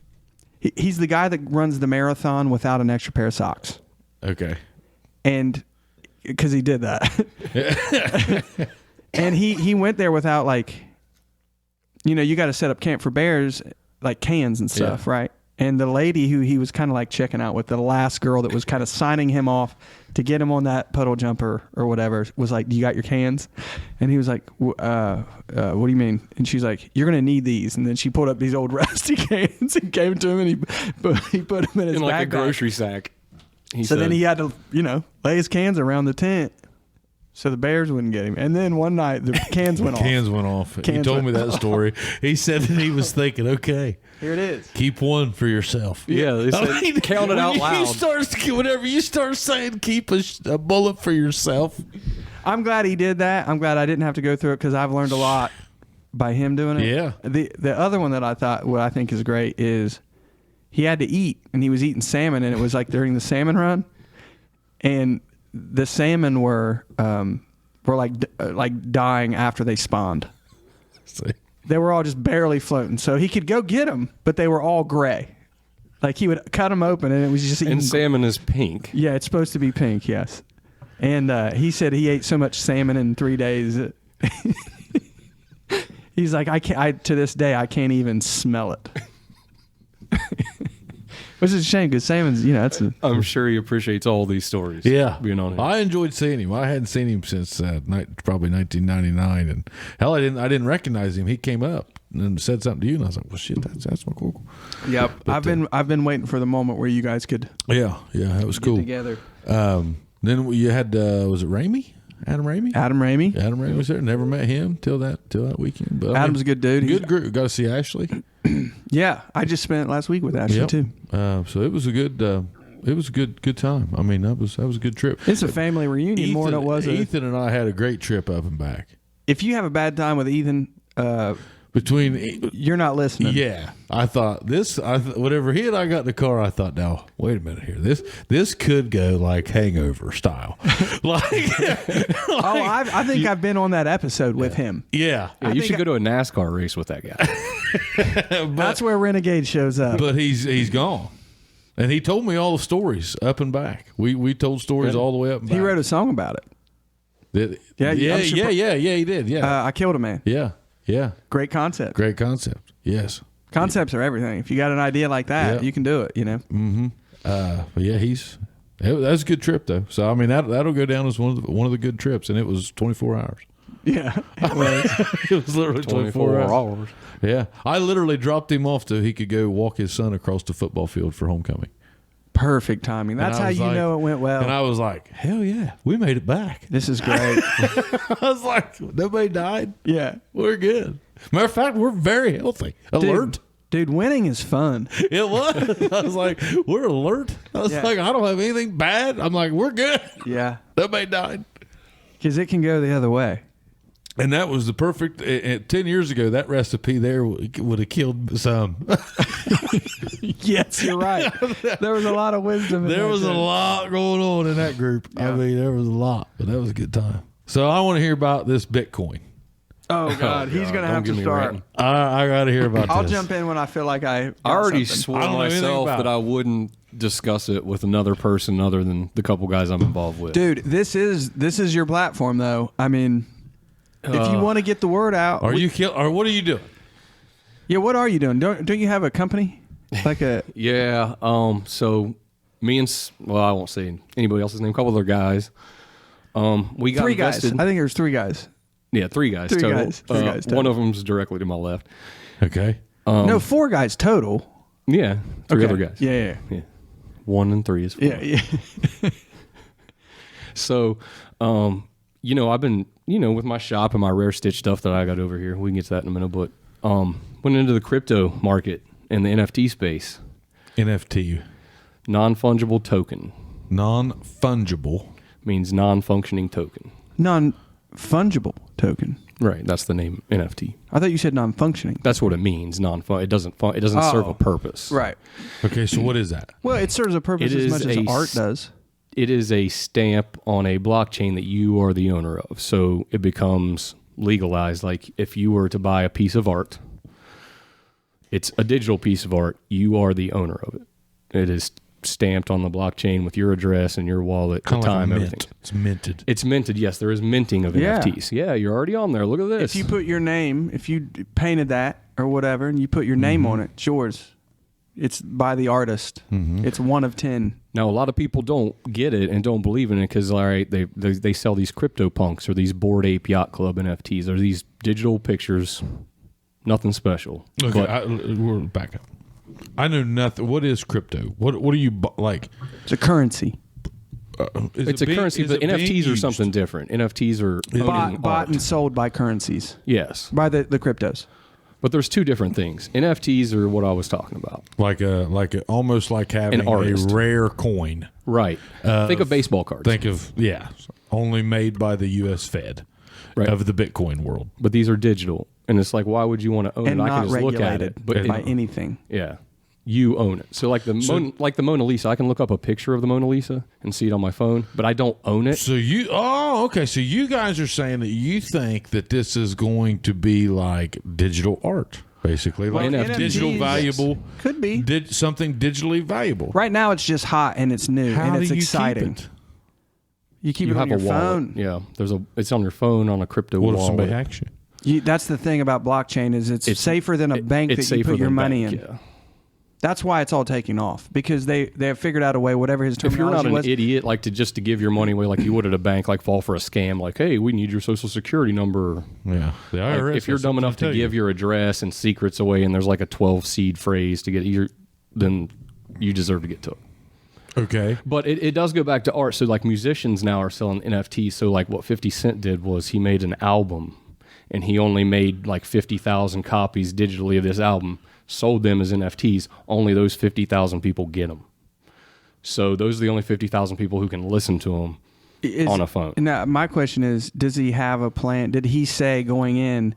He's the guy that runs the marathon without an extra pair of socks. Okay. And because he did that. And he went there without, like, you got to set up camp for bears, like cans and stuff, right? And the lady who he was kind of like checking out with, the last girl that was kind of signing him off to get him on that puddle jumper or whatever, was like, "Do you got your cans?" And he was like, "What do you mean?" And she's like, "You're going to need these." And then she pulled up these old rusty cans and gave them to him, and he put them in his in like a backpack. grocery sack. Then he had to, lay his cans around the tent so the bears wouldn't get him. And then one night the cans went off. Cans went off. He told me that story. He said that he was thinking, okay, here it is. Keep one for yourself. Yeah, they said, count it out loud. Whenever you start saying keep a bullet for yourself. I'm glad he did that. I'm glad I didn't have to go through it because I've learned a lot by him doing it. Yeah. The other one that I think is great is he had to eat, and he was eating salmon, and it was like during the salmon run, and the salmon were like dying after they spawned. See. They were all just barely floating, so he could go get them, but they were all gray. Like he would cut them open, and it was just eating. And salmon is pink. Yeah, it's supposed to be pink. Yes, and he said he ate so much salmon in 3 days. He's like, to this day, I can't even smell it. Which is a shame because salmon's, I'm sure he appreciates all these stories. Yeah. Being on here. I enjoyed seeing him. I hadn't seen him since probably 1999. And hell, I didn't recognize him. He came up and said something to you, and I was like, well, shit, that's my cool. Yep. But, I've been waiting for the moment where you guys could Yeah, that was get cool. together. Then you had, was it Ramey? Adam Ramey? Adam Ramey. Adam Ramey was there. Never met him till that weekend. But Adam's a good dude. Good group. Got to see Ashley. Yeah, I just spent last week with Ashley too. So it was a good good time. I mean, that was a good trip. It's a family reunion more than it was. Ethan and I had a great trip up and back. If you have a bad time with Ethan, you're not listening. Yeah, I thought whatever he and I got in the car, I thought, now wait a minute here. This could go like Hangover style. I think I've been on that episode with him. Yeah, you should go to a NASCAR race with that guy. That's where Renegade shows up. But he's gone. And he told me all the stories up and back. We told stories all the way up and back. He wrote a song about it. Yeah, he did. Yeah. I Killed a Man. Yeah. Great concept. Great concept. Yes. Concepts are everything. If you got an idea like that, you can do it, Mm-hmm. But yeah, that was a good trip though. So I mean that'll go down as one of the good trips, and it was 24 hours. Yeah. It was literally 24 hours. Yeah. I literally dropped him off so he could go walk his son across the football field for homecoming. Perfect timing. That's how you know it went well. And I was like, hell yeah, we made it back. This is great. I was like, nobody died. Yeah. We're good. Matter of fact, we're very healthy. Alert. Dude, winning is fun. It was. I was like, we're alert. I was like, I don't have anything bad. I'm like, we're good. Yeah. Nobody died. Because it can go the other way. And that was the perfect. 10 years ago, that recipe there would have killed some. Yes, you're right. There was a lot of wisdom in There was a lot going on in that group. Yeah. I mean, there was a lot, but that was a good time. So I want to hear about this Bitcoin. Oh, God. He's going to have to start. I got to hear about this. I'll jump in when I feel like I already swore myself that I wouldn't discuss it with another person other than the couple guys I'm involved with. Dude, this is your platform, though. I mean, if you want to get the word out. Or what are you doing? Yeah, what are you doing? Don't you have a company? Like a Yeah. So me and I won't say anybody else's name. A couple other guys. We got 3 invested. guys. I think there's 3 guys. Yeah, 3 guys. 3 total. guys. 3 guys total. One of them's directly to my left. Okay. No, 4 guys total. Yeah, 3 other guys. Yeah. 1 and 3 is 4. Yeah. So, I've been, with my shop and my rare stitch stuff that I got over here. We can get to that in a minute, but went into the crypto market and the NFT space. NFT. Non-fungible token. Non-fungible. Means non-functioning token. Non-fungible token. Right, that's the name NFT. I thought you said non-functioning. That's what it means. It doesn't serve a purpose. Right. Okay, so what is that? Well, it serves a purpose as much as art does. It is a stamp on a blockchain that you are the owner of. So it becomes legalized. Like if you were to buy a piece of art, it's a digital piece of art. You are the owner of it. It is stamped on the blockchain with your address and your wallet, kind the time, like everything. It's minted. It's minted. Yes, there is minting of NFTs. Yeah, you're already on there. Look at this. If you put your name, if you painted that or whatever, and you put your name on it, it's yours. It's by the artist. It's one of 10. Now, a lot of people don't get it and don't believe in it because, all right, they sell these CryptoPunks or these Bored Ape Yacht Club NFTs or these digital pictures. Nothing special. Okay, we're back up. I know nothing. What is crypto? What do you like? It's a currency. It's a currency, but NFTs are something different. NFTs are Bought and sold by currencies. Yes. By the cryptos. But there's two different things. NFTs are what I was talking about. Like almost like having a rare coin. Right. Think of baseball cards. Think of, only made by the U.S. Fed of the Bitcoin world. But these are digital. And it's like, why would you want to own and it? I not can just look at it. But by anything. Yeah. You own it. So like the Mona Lisa, I can look up a picture of the Mona Lisa and see it on my phone, but I don't own it. So okay. So you guys are saying that you think that this is going to be like digital art, basically, like NFTs, digital valuable. Could be. Something digitally valuable. Right now, it's just hot and it's new and it's exciting. Keep it? You keep it on your phone. Yeah, it's on your phone on a crypto wallet. What if somebody hacks you? That's the thing about blockchain is it's safer than a bank that you put your money in. Yeah. That's why it's all taking off because they have figured out a way. Whatever his terminology was. If you're not an was, idiot, like to give your money away like you would at a bank, like fall for a scam, like hey, we need your social security number. Yeah, the IRS. Like, if you're dumb enough to give your address and secrets away, and there's like a 12 seed phrase to get then you deserve to get took. Okay. But it does go back to art. So like musicians now are selling NFTs. So like what 50 Cent did was he made an album, and he only made like 50,000 copies digitally of this album. Sold them as NFTs, only those 50,000 people get them. So those are the only 50,000 people who can listen to them on a phone. Now, my question is, does he have a plan? Did he say going in,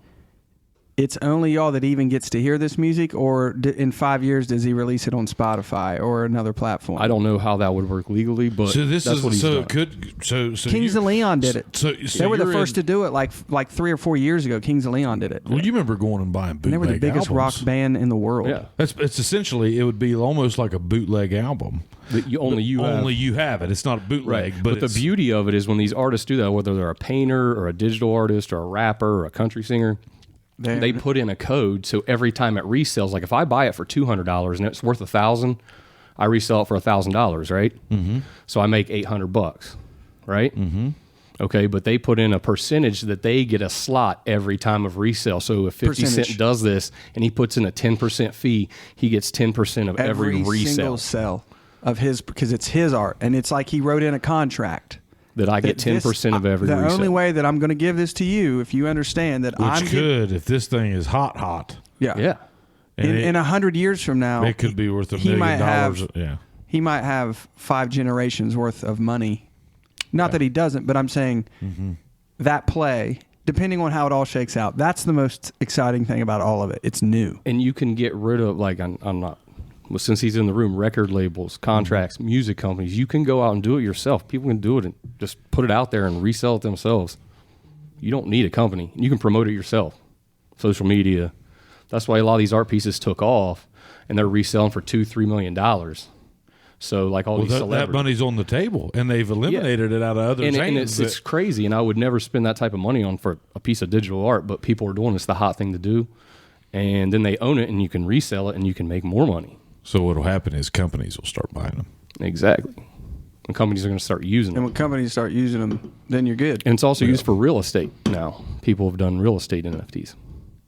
it's only y'all that even gets to hear this music, or in 5 years does he release it on Spotify or another platform? I don't know how that would work legally, but that's what he's done. Kings of Leon did it. They were the first to do it like 3 or 4 years ago. Kings of Leon did it. Well, you remember going and buying bootleg They were the biggest albums. rock band in the world. Yeah. It's essentially, it would be almost like a bootleg album. That you have it. It's not a bootleg. Right. But the beauty of it is when these artists do that, whether they're a painter or a digital artist or a rapper or a country singer, they put in a code, so every time it resells, like if I buy it for $200 and it's worth $1,000, I resell it for $1,000, right? Mm-hmm. So I make $800, right? Mm-hmm. Okay, but they put in a percentage that they get a slot every time of resale. So if 50 Cent does this and he puts in a 10% fee, he gets 10% of every resale. Single sell of his, because it's his art, and it's like he wrote in a contract. That I get 10% of every resale. The only way that I'm going to give this to you, if you understand that if this thing is hot. Yeah. In 100 years from now, it could be worth $1 million. He might have 5 generations worth of money. Not that he doesn't, but I'm saying that play, depending on how it all shakes out, that's the most exciting thing about all of it. It's new. And you can get rid of, like, I'm not... Well, since he's in the room, record labels, contracts, music companies, you can go out and do it yourself. People can do it and just put it out there and resell it themselves. You don't need a company. You can promote it yourself. Social media. That's why a lot of these art pieces took off, and they're reselling for $2-3 million. So like all these celebrities. That money's on the table, and they've eliminated it out of other hands. And it's crazy, and I would never spend that type of money on for a piece of digital art, but people are doing it. It's the hot thing to do. And then they own it, and you can resell it, and you can make more money. So what will happen is companies will start buying them. Exactly. And companies are going to start using them. And when companies start using them, then you're good. And it's also used for real estate now. People have done real estate NFTs.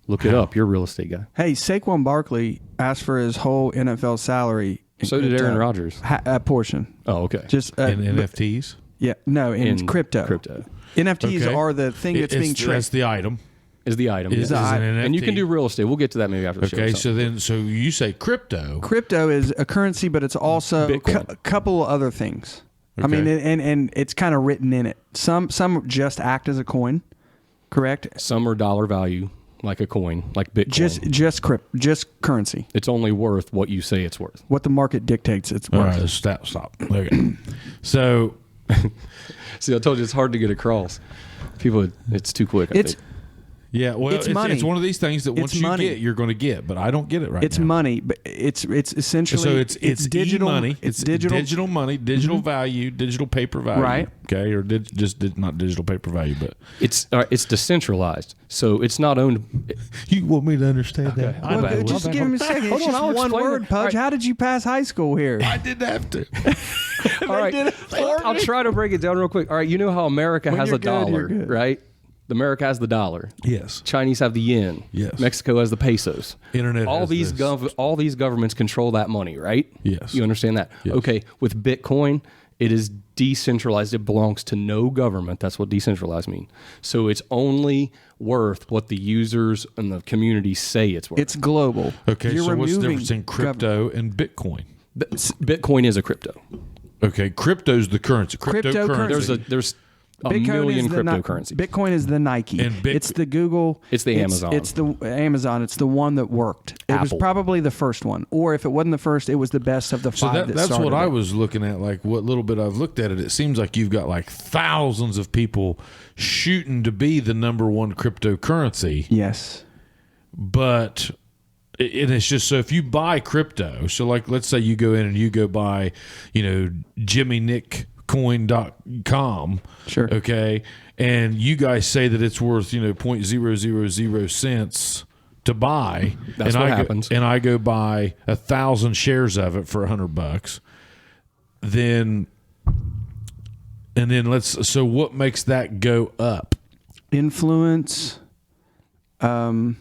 Look it up. You're a real estate guy. Hey, Saquon Barkley asked for his whole NFL salary. So did Aaron Rodgers. A portion. Oh, okay. Just in NFTs? Yeah. No, in crypto. NFTs are the thing that's being traded. That's the item. Is the item. Is an NFT. And you can do real estate. We'll get to that maybe after the show. Okay, so you say crypto. Crypto is a currency, but it's also a couple of other things. Okay. I mean, and it's kind of written in it. Some just act as a coin, correct? Some are dollar value, like a coin, like Bitcoin. Just currency. It's only worth what you say it's worth. What the market dictates it's worth. All right, stop. Okay. So, see, I told you it's hard to get across. People, it's too quick. I think. Yeah, well, It's money. It's one of these things that once It's you money. get, you're going to get. But I don't get it right It's now. money, but it's essentially So it's digital money. It's digital. digital money, digital value, digital paper value. Right. Okay, or not digital paper value, but It's decentralized, so it's not owned. you want me to understand that? Well, just give me a second. Hold It's on, just I'll one explain word, it. Pudge. All right. How did you pass high school here? I didn't have to. All right, I'll try to break it down real quick. All right, you know how America When has you're a good, you're dollar, good. right? America has the dollar. Yes. Chinese have the yen. Yes. Mexico has the pesos. Internet All has these this. all these governments control that money, right? Yes. You understand that? Yes. Okay. With Bitcoin, it is decentralized. It belongs to no government. That's what decentralized means. So it's only worth what the users and the community say it's worth. It's global. Okay, You're so what's the removing difference in crypto and Bitcoin? Bitcoin is a crypto. Okay, crypto's the currency. Cryptocurrency. There's a Bitcoin million is the cryptocurrencies. Bitcoin is the Nike. And it's the Google. It's the Amazon. It's the Amazon. It's the one that worked. It was Apple. probably the first one, or if it wasn't the first, it was the best of the So five. that's started what I it. was looking at. Like what little bit I've looked at it, it seems like you've got like thousands of people shooting to be the number one cryptocurrency. Yes. But and it's just so if you buy crypto, so like let's say you go in and you go buy, JimmyNickCoin.com. Sure. Okay. And you guys say that it's worth, 0.000 cents to buy. That's and what I happens. And I go buy 1,000 shares of it for $100. Then so what makes that go up? Influence. Volume,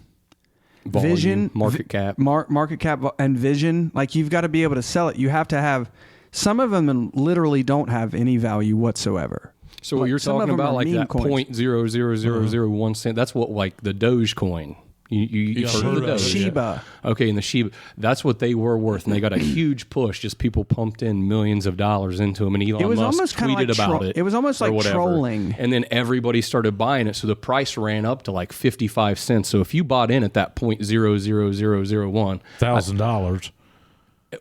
Vision, market cap. market cap, and vision. Like you've got to be able to sell it. You have to have. Some of them literally don't have any value whatsoever. So what Like, you're some of talking them about, are like meme that coins. 0.00001 cent. That's what like the Doge coin. You heard of the Doge? Shiba. Okay, and the Shiba. That's what they were worth, and they got a huge push. Just people pumped in millions of dollars into them, and Elon It was Musk almost kinda tweeted like about it. it was almost or like whatever. trolling. And then everybody started buying it, so the price ran up to like 55 cents. So if you bought in at that 0.00001 $1,000.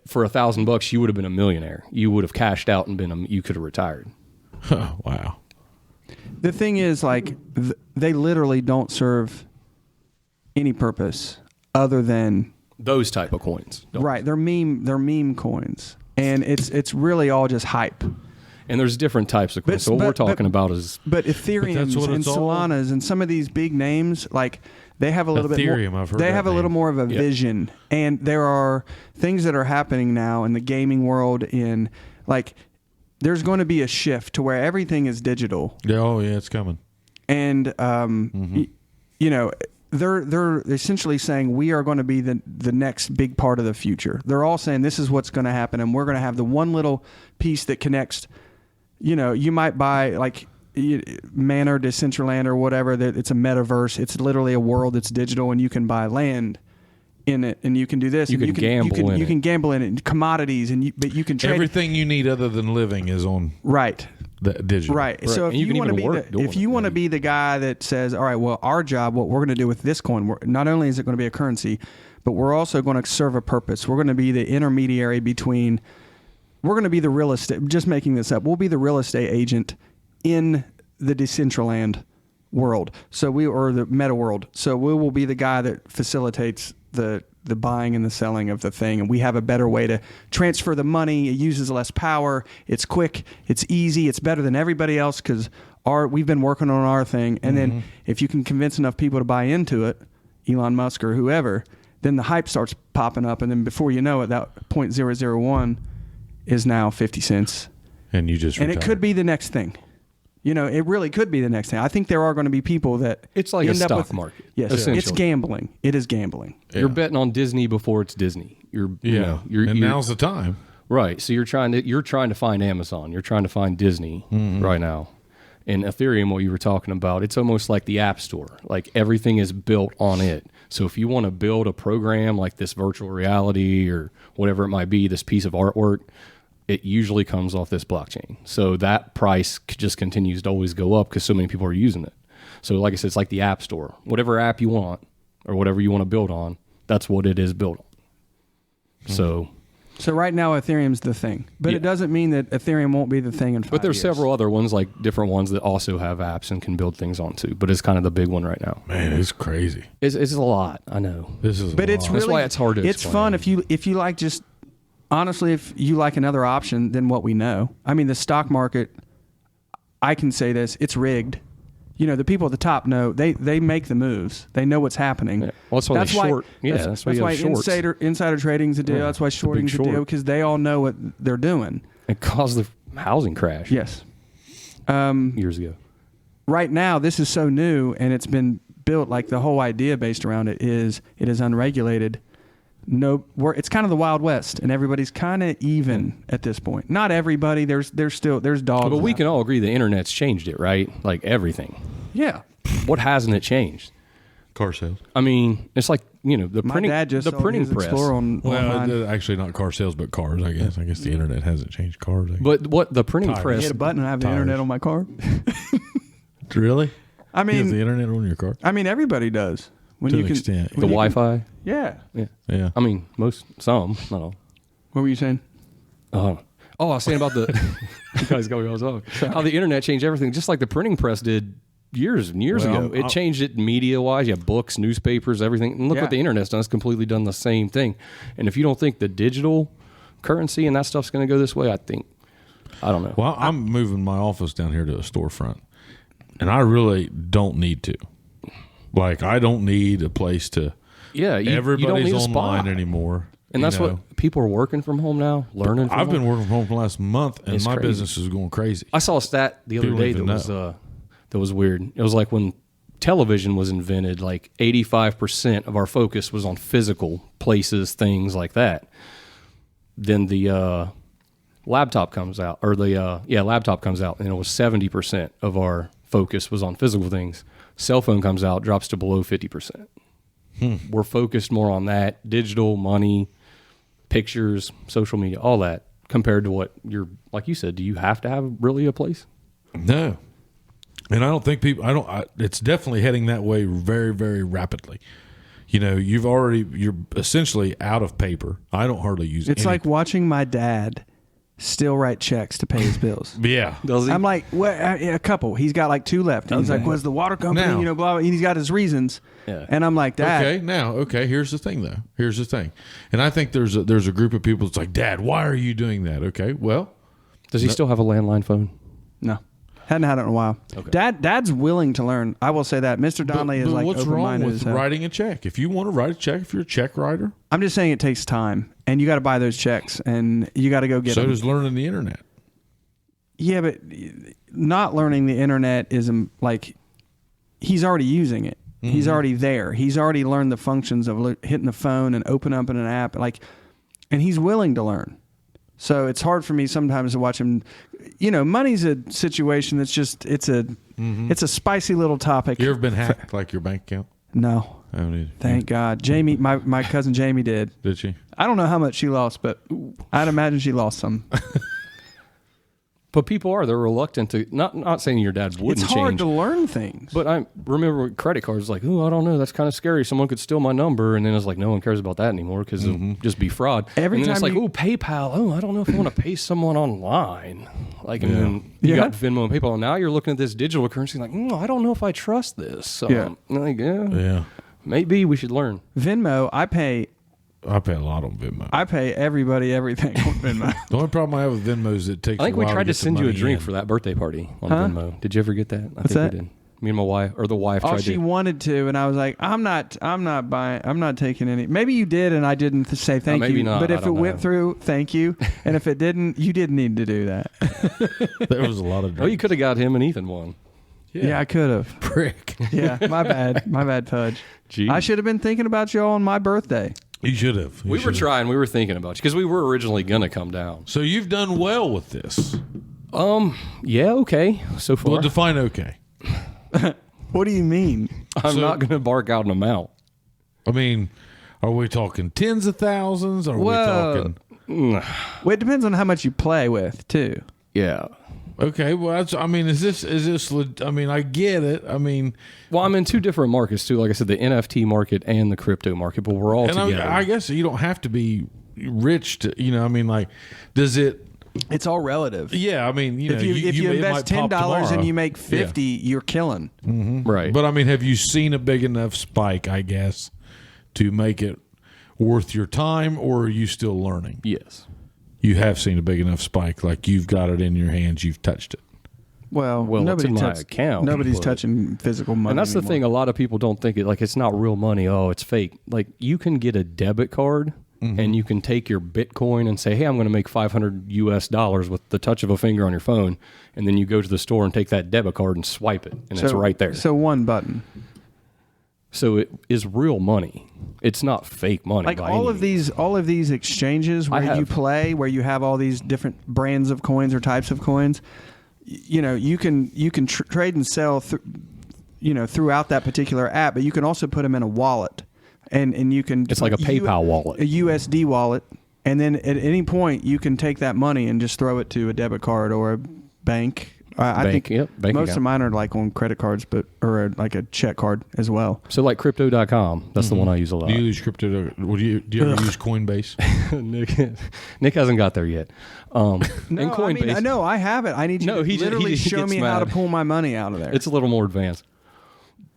for $1,000, you would have been a millionaire. You would have cashed out and you could have retired. Oh, wow. The thing is, like, they literally don't serve any purpose other than Those type of coins. don't. right. They're meme coins, and it's really all just hype. And there's different types of coins. So what we're talking about is But Ethereum's what and it's all- Solana's and some of these big names, like they have a little bit Ethereum, more. I've heard They that have a little name. more of a Yeah. vision, and there are things that are happening now in the gaming world. In like, there's going to be a shift to where everything is digital, Yeah, oh, yeah, it's coming. and they're essentially saying we are going to be the next big part of the future. They're all saying this is what's going to happen, and we're going to have the one little piece that connects. You might buy like Manor, Decentraland, or whatever. That it's a metaverse. It's literally a world that's digital, and you can buy land in it, and you can do this. You and can gamble in You it. can gamble in it, and commodities, but you can trade Everything you need other than living is on right. the digital. Right. So if And you you can want to even be work doing if you it, want to like- be the guy that says, all right, well, our job, what we're going to do with this coin, not only is it going to be a currency, but we're also going to serve a purpose. We're going to be the intermediary between. We're going to be the real estate. Just making this up. We'll be the real estate agent in the Decentraland world. Or the meta world. So we will be the guy that facilitates the buying and the selling of the thing, and we have a better way to transfer the money. It uses less power. It's quick. It's easy. It's better than everybody else because we've been working on our thing. And then if you can convince enough people to buy into it, Elon Musk or whoever, then the hype starts popping up, and then before you know it, that 0.001 is now 50 cents, And you just and it retire. could be the next thing. It really could be the next thing. I think there are going to be people that It's like a end up stock with- market, Yes, it's essentially. gambling. It is gambling. Yeah. You're betting on Disney before it's Disney. You're and now's the time. right. So you're trying to find Amazon. You're trying to find Disney right now. And Ethereum, what you were talking about, it's almost like the App Store. Like everything is built on it. So if you want to build a program like this virtual reality or whatever it might be, this piece of artwork, it usually comes off this blockchain. So that price just continues to always go up because so many people are using it. So like I said, it's like the App Store. Whatever app you want or whatever you want to build on, that's what it is built on. So So right now, Ethereum's the thing, but it doesn't mean that Ethereum won't be the thing in 5 years. But there's several other ones, like different ones that also have apps and can build things onto. But it's kind of the big one right now. Man, it's crazy. It's a lot. I know. This is, but a it's lot. really, that's why it's hard to. It's explain. fun if you like just honestly, if you like another option than what we know. I mean, the stock market. I can say this: it's rigged. You know, the people at the top know they make the moves. They know what's happening. Yeah. Well, that's why they short. That's why insider trading's a deal. Yeah, That's why shorting's a short. deal because they all know what they're doing. It caused the housing crash. Yes. Years ago. Right now, this is so new, and it's been built like the whole idea based around it is unregulated. It's kind of the Wild West, and everybody's kind of even at this point. Not everybody. There's dogs. But we can all agree the internet's changed it, right? Like everything. Yeah. What hasn't it changed? Car sales. I mean, it's like the My printing. dad just the sold printing his press. Explorer online. Actually, not car sales, but cars. I guess. I guess the internet hasn't changed cars. But what the printing Tires. press? Hit a button and I have the Tires. internet on my car. Really? I You have the mean, internet on your car. everybody does. When To you an can, extent. The Wi-Fi. Yeah. Yeah. I mean, some, not all. What were you saying? I was saying about the you guys goes off. How the internet changed everything, just like the printing press did years and years ago. It changed it media-wise. You have books, newspapers, everything. And look what the internet's done. It's completely done the same thing. And if you don't think the digital currency and that stuff's going to go this way, I don't know. Well, I'm moving my office down here to a storefront, and I really don't need to. Like, I don't need a place to. Yeah, Everybody's you don't need a online spot anymore. And that's what people are working from home now, learning from I've home. been working from home for the last month, and It's my crazy. business is going crazy. I saw a stat the other People day don't even that was weird. It was like when television was invented, like 85% of our focus was on physical places, things like that. Then the laptop comes out, laptop comes out, and it was 70% of our focus was on physical things. Cell phone comes out, drops to below 50%. We're focused more on that, digital, money, pictures, social media, all that, compared to what like you said, do you have to have really a place? No. And I don't think it's definitely heading that way very, very rapidly. You know, you're essentially out of paper. I don't hardly use it. It's like watching my dad still write checks to pay his bills. Yeah. Does he? I'm like, what? A couple. He's got like 2 left. And he's like, what's the water company? Now- blah, blah. And he's got his reasons. Yeah. And I'm like, Dad. Okay. Here's the thing, though. Here's the thing. And I think there's a group of people that's like, Dad, why are you doing that? Okay, well. Does he still have a landline phone? No. Hadn't had it in a while. Okay. Dad's willing to learn. I will say that. Mr. Donley is like what's wrong open-minded with as hell. writing a check? If you want to write a check, if you're a check writer. I'm just saying it takes time. And you got to buy those checks. And you got to go get So them. does learning the internet. Yeah, but not learning the internet is like he's already using it. Mm-hmm. He's already there. He's already learned the functions of hitting the phone and open up in an app. And he's willing to learn. So it's hard for me sometimes to watch him. You know, money's a situation that's just it's a spicy little topic. You ever been hacked, like your bank account? No, I don't either. thank God. Jamie, my cousin Jamie did. Did she? I don't know how much she lost, but I'd imagine she lost some. But they're reluctant to, not saying your dad wouldn't It's hard change. to learn things. But I remember with credit cards, like, I don't know, that's kind of scary. Someone could steal my number, and then it's like, no one cares about that anymore because it'll just be fraud. Every and then it's time like, PayPal. I don't know if I want to pay someone online. Like, and then you Yeah. got Venmo and PayPal. And now you're looking at this digital currency, like, I don't know if I trust this. So, Yeah. Yeah. Maybe we should learn. Venmo, I pay I pay a lot on Venmo. I pay everybody everything on Venmo. The only problem I have with Venmo is it takes. I think a we while tried to get the send you a money drink in. for that birthday party on Huh? Venmo. Did you ever get that? I What's think that? we did. Me and my wife, or the wife Oh, tried she to. wanted to, and I was like, I'm not buying. I'm not taking any. Maybe you did, and I didn't say thank maybe you. not, But I if it don't went know. through, thank you. And if it didn't, you did need to do that. There was a lot of. Oh, you could have got him and Ethan one. Yeah, I could have. prick. Yeah, my bad. My bad, Pudge. Jeez. I should have been thinking about you all on my birthday. You should have. We were trying. We were thinking about you because we were originally gonna come down. So you've done well with this. Yeah. Okay. So far, Well, define okay. What do you mean? I'm so- not gonna bark out an amount. I mean, are we talking tens of thousands? Or are Whoa. we talking? Well, it depends on how much you play with too. Yeah. Okay. Well, that's. I mean, is this? I mean, I get it. I mean, Well, I'm in two different markets too. Like I said, the NFT market and the crypto market, but we're all and together. I guess you don't have to be. rich to, I mean, like, does it? It's all relative. Yeah, I mean, If you it invest might pop $10 and tomorrow. you make 50, you're killing. Right. But I mean, have you seen a big enough spike, I guess, to make it worth your time, or are you still learning? Yes. You have seen a big enough spike, like you've got it in your hands, you've touched it. Well, it's in my account. Nobody's but- touching physical money. And that's the anymore. thing. A lot of people don't think it like it's not real money. Oh, it's fake. Like you can get a debit card and you can take your Bitcoin and say, hey, I'm going to make $500 with the touch of a finger on your phone. And then you go to the store and take that debit card and swipe it. And it's right there. So one button. So it is real money. It's not fake money. Like by all any of these exchanges where you play, where you have all these different brands of coins or types of coins, you can trade and sell throughout that particular app, but you can also put them in a wallet, and you can. It's like a PayPal wallet, a USD wallet, and then at any point you can take that money and just throw it to a debit card or a bank. I think bank most account. of mine are like on credit cards, or like a check card as well. So like crypto.com, that's the one I use a lot. Do you use crypto? Do you ever use Coinbase? Nick hasn't got there yet. No, and Coinbase, I know I have it. I need you to literally show gets me how to mad. pull my money out of there. It's a little more advanced.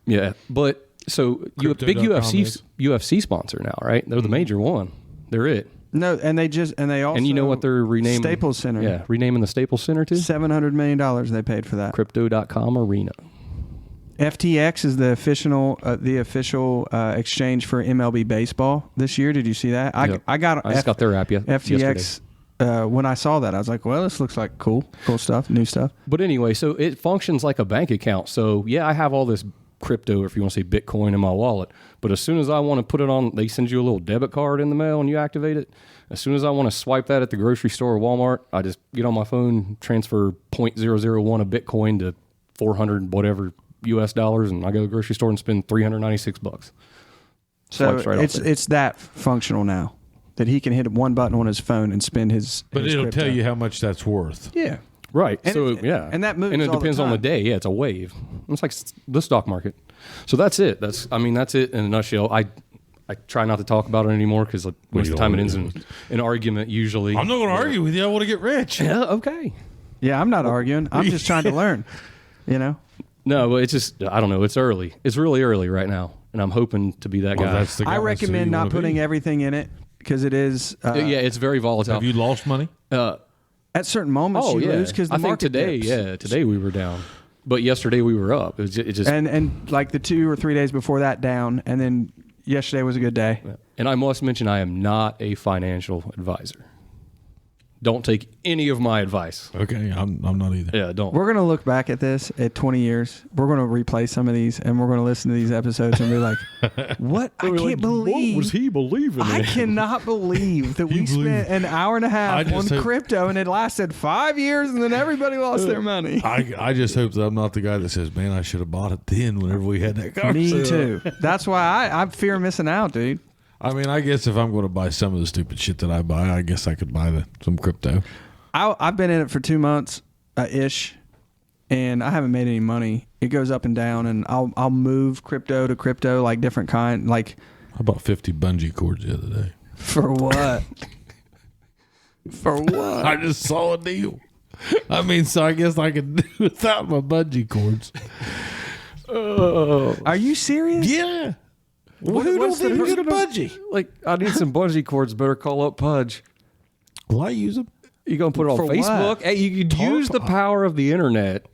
Yeah, but so you have big UFC sponsor now, right? They're the major one. They're it. No, and they also And you know what they're renaming? Staples Center. Yeah, renaming the Staples Center to $700 million they paid for that. Crypto.com Arena. FTX is the official exchange for MLB baseball this year. Did you see that? I just got their app FTX. When I saw that, I was like, well, this looks like cool stuff, new stuff. But anyway, so it functions like a bank account. So yeah, I have all this crypto, or if you want to say Bitcoin, in my wallet. But as soon as I want to put it on, they send you a little debit card in the mail and you activate it. As soon as I want to swipe that at the grocery store or Walmart, I just get on my phone, transfer 0.001 of Bitcoin to 400 whatever US dollars, and I go to the grocery store and spend $396. So Swipes right off there. it's that functional now that he can hit one button on his phone and spend his. But his it'll crypto. tell you how much that's worth. Yeah. Right. And so it- and that moves and it all the depends on the time. day. Yeah, it's a wave. It's like the stock market. So that's it. That's it in a nutshell. I try not to talk about it anymore because most of the time it ends in an argument usually. I'm not going to argue with you. I want to get rich. Yeah, okay. Yeah, I'm not arguing. I'm just trying to learn. No, but it's just I don't know. It's early. It's really early right now, and I'm hoping to be that guy. That's the guy. I That's who recommend you not wanna putting be. everything in it because it is. Yeah, it's very volatile. Have you lost money? At certain moments you lose because the I think market today, dips. today we were down, but yesterday we were up. It just and like the 2 or 3 days before that down, and then yesterday was a good day. And I must mention, I am not a financial advisor. Don't take any of my advice. Okay, I'm not either. Yeah, don't. We're gonna look back at this at 20 years. We're gonna replay some of these, and we're gonna listen to these episodes and be like, "What? I can't believe. What was he believing I in? cannot believe that we You spent an hour and a half I on just hope- crypto, and it lasted 5 years, and then everybody lost their money." I just hope that I'm not the guy that says, "Man, I should have bought it then." Whenever we had that conversation. Me too. That's why I fear missing out, dude. I mean, I guess if I'm going to buy some of the stupid shit that I buy, I guess I could buy some crypto. I've been in it for 2 months ish, and I haven't made any money. It goes up and down, and I'll move crypto to crypto, like different kind. Like, I bought 50 bungee cords the other day. for what? For what? I just saw a deal. I mean, so I guess I could do without my bungee cords. Are you serious? Yeah. Well, who what's don't the think you purpose? get a bungee? Like, I need some bungee cords. Better call up Pudge. Well, I use them. You gonna put it on For what? Facebook? Hey, you could use the power of the internet,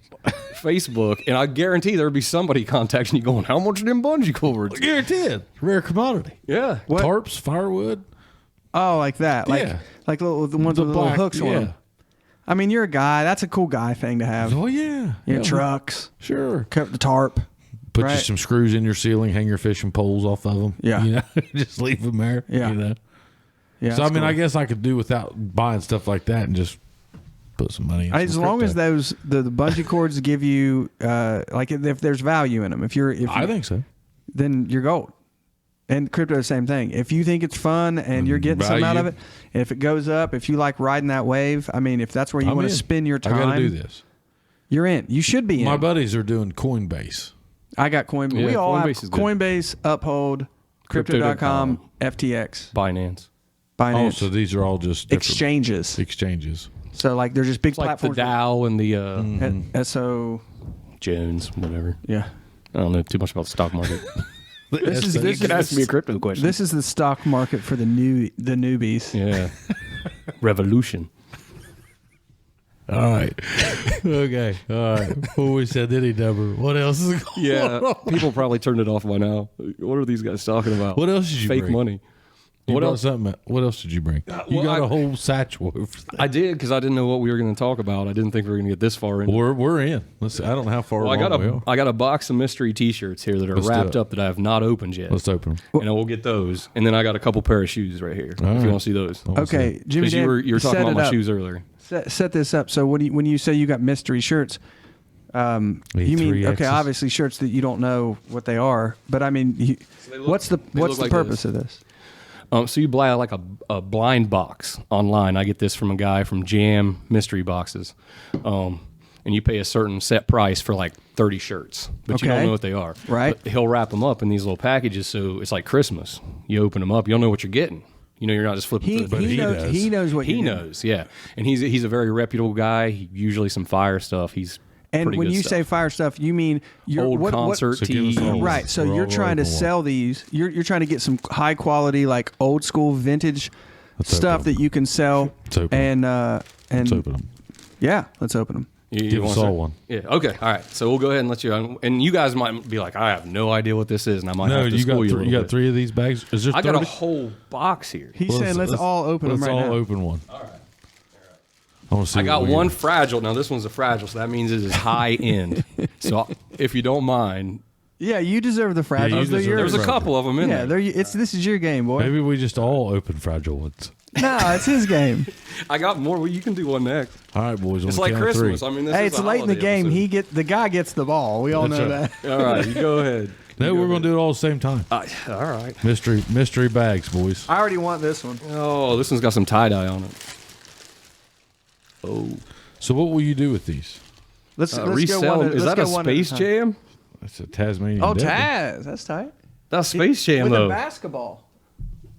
Facebook, and I guarantee there'd be somebody contacting you going, "How much are them bungee cords?" Guaranteed. Rare commodity. Yeah. What? Tarps, firewood. Oh, like that. Like Yeah. like the ones with the little black- hooks on yeah. them. I mean, you're a guy. That's a cool guy thing to have. Oh, yeah. Your trucks, Sure. cut the tarp. Put you Right. some screws in your ceiling, hang your fishing poles off of them. Yeah. You know, just leave them there. Yeah. You know? Yeah. So, I that's mean, cool. I guess I could do without buying stuff like that and just put some money in As some long as crypto. those the bungee cords give you like if there's value in them, if I think so. then you're gold. And crypto, the same thing. If you think it's fun and you're getting something out of it, if it goes up, if you like riding that wave, I mean, if that's where you I'm want to in. spend your time, I got to do this. you're in. You should be in. My buddies are doing Coinbase. I got Coinbase. Yeah, We all have Coinbase is good. Coinbase, Uphold, Crypto.com, FTX. Binance. Binance. Oh, so these are all just different exchanges. Exchanges. So like they're just big It's like the platforms. Dow and the SO. Jones, whatever. Yeah. I don't know too much about the stock market. This You is can ask me a crypto question. This is the stock market for the newbies. Yeah. Revolution. All right. Okay. All right. Before we said any number, what else is going Yeah. on? People probably turned it off by now. What are these guys talking about? What else did you Fake bring? money. You What brought else? something. What else did you bring? You well, got I- a whole satchel. I did because I didn't know what we were going to talk about. I didn't think we were going to get this far in. We're in. Let's see. I don't know how far Well, along I got a box of mystery T-shirts here that are Let's do wrapped it. up that I have not opened yet. Let's open them. And we'll get those. And then I got a couple pair of shoes right here. If right. you want to see those. Okay, Jimmy Because Dan, you were talking set about it my up. shoes earlier. Set this up. So when you say you got mystery shirts, you mean 3Xs. okay? Obviously, shirts that you don't know what they are. But I mean, what's the look like purpose this. of this? So you buy like a blind box online. I get this from a guy from Jam Mystery Boxes. And you pay a certain set price for like 30 shirts, but you Okay. don't know what they are. Right. But he'll wrap them up in these little packages, so it's like Christmas. You open them up, you don't know what you're getting. You know, you're not just flipping He, through. But he, he knows, does. he knows what He you're doing. knows, yeah. And he's a very reputable guy. Usually some fire stuff. He's And pretty when good you stuff. say fire stuff, you mean your old concert So give us tees. all. right. So We're you're all trying to open one. sell these. You're trying to get some high quality, like old school vintage Let's stuff open that you can sell. Let's open and Let's open them. yeah, let's open them. You Give wanna us all start? one. Yeah. Okay. All right. So we'll go ahead and let you. And you guys might be like, I have no idea what this is, and I might No, have to you got school you a three, little you got bit. three of these bags. Is there I got a 30? whole box here. He's Well, saying let's all open them Let's right all now. open one. All right. I want to see. I got what we one get. fragile. Now this one's a fragile, so that means it is high end. So if you don't mind, Yeah, you deserve the you fragiles. They're deserve yours. there's a couple of them in Yeah, there. this is your game, boy. Maybe we just all open fragile ones. No, it's his game. I got more. Well, you can do one next. All right, boys. On It's the like count of Christmas. three. I mean, this Hey, is it's a late in the holiday game. episode. The guy gets the ball. We all That's know right. that. All right, you go ahead. No, we're going to do it all at the same time. All right. Mystery bags, boys. I already want this one. Oh, this one's got some tie dye on it. Oh, So what will you do with these? Let's go resell one. them. Is let's that a go one at Space time. Jam? That's a Tasmanian. Oh, devil. Taz, that's tight. That's Space Jam With though. a basketball.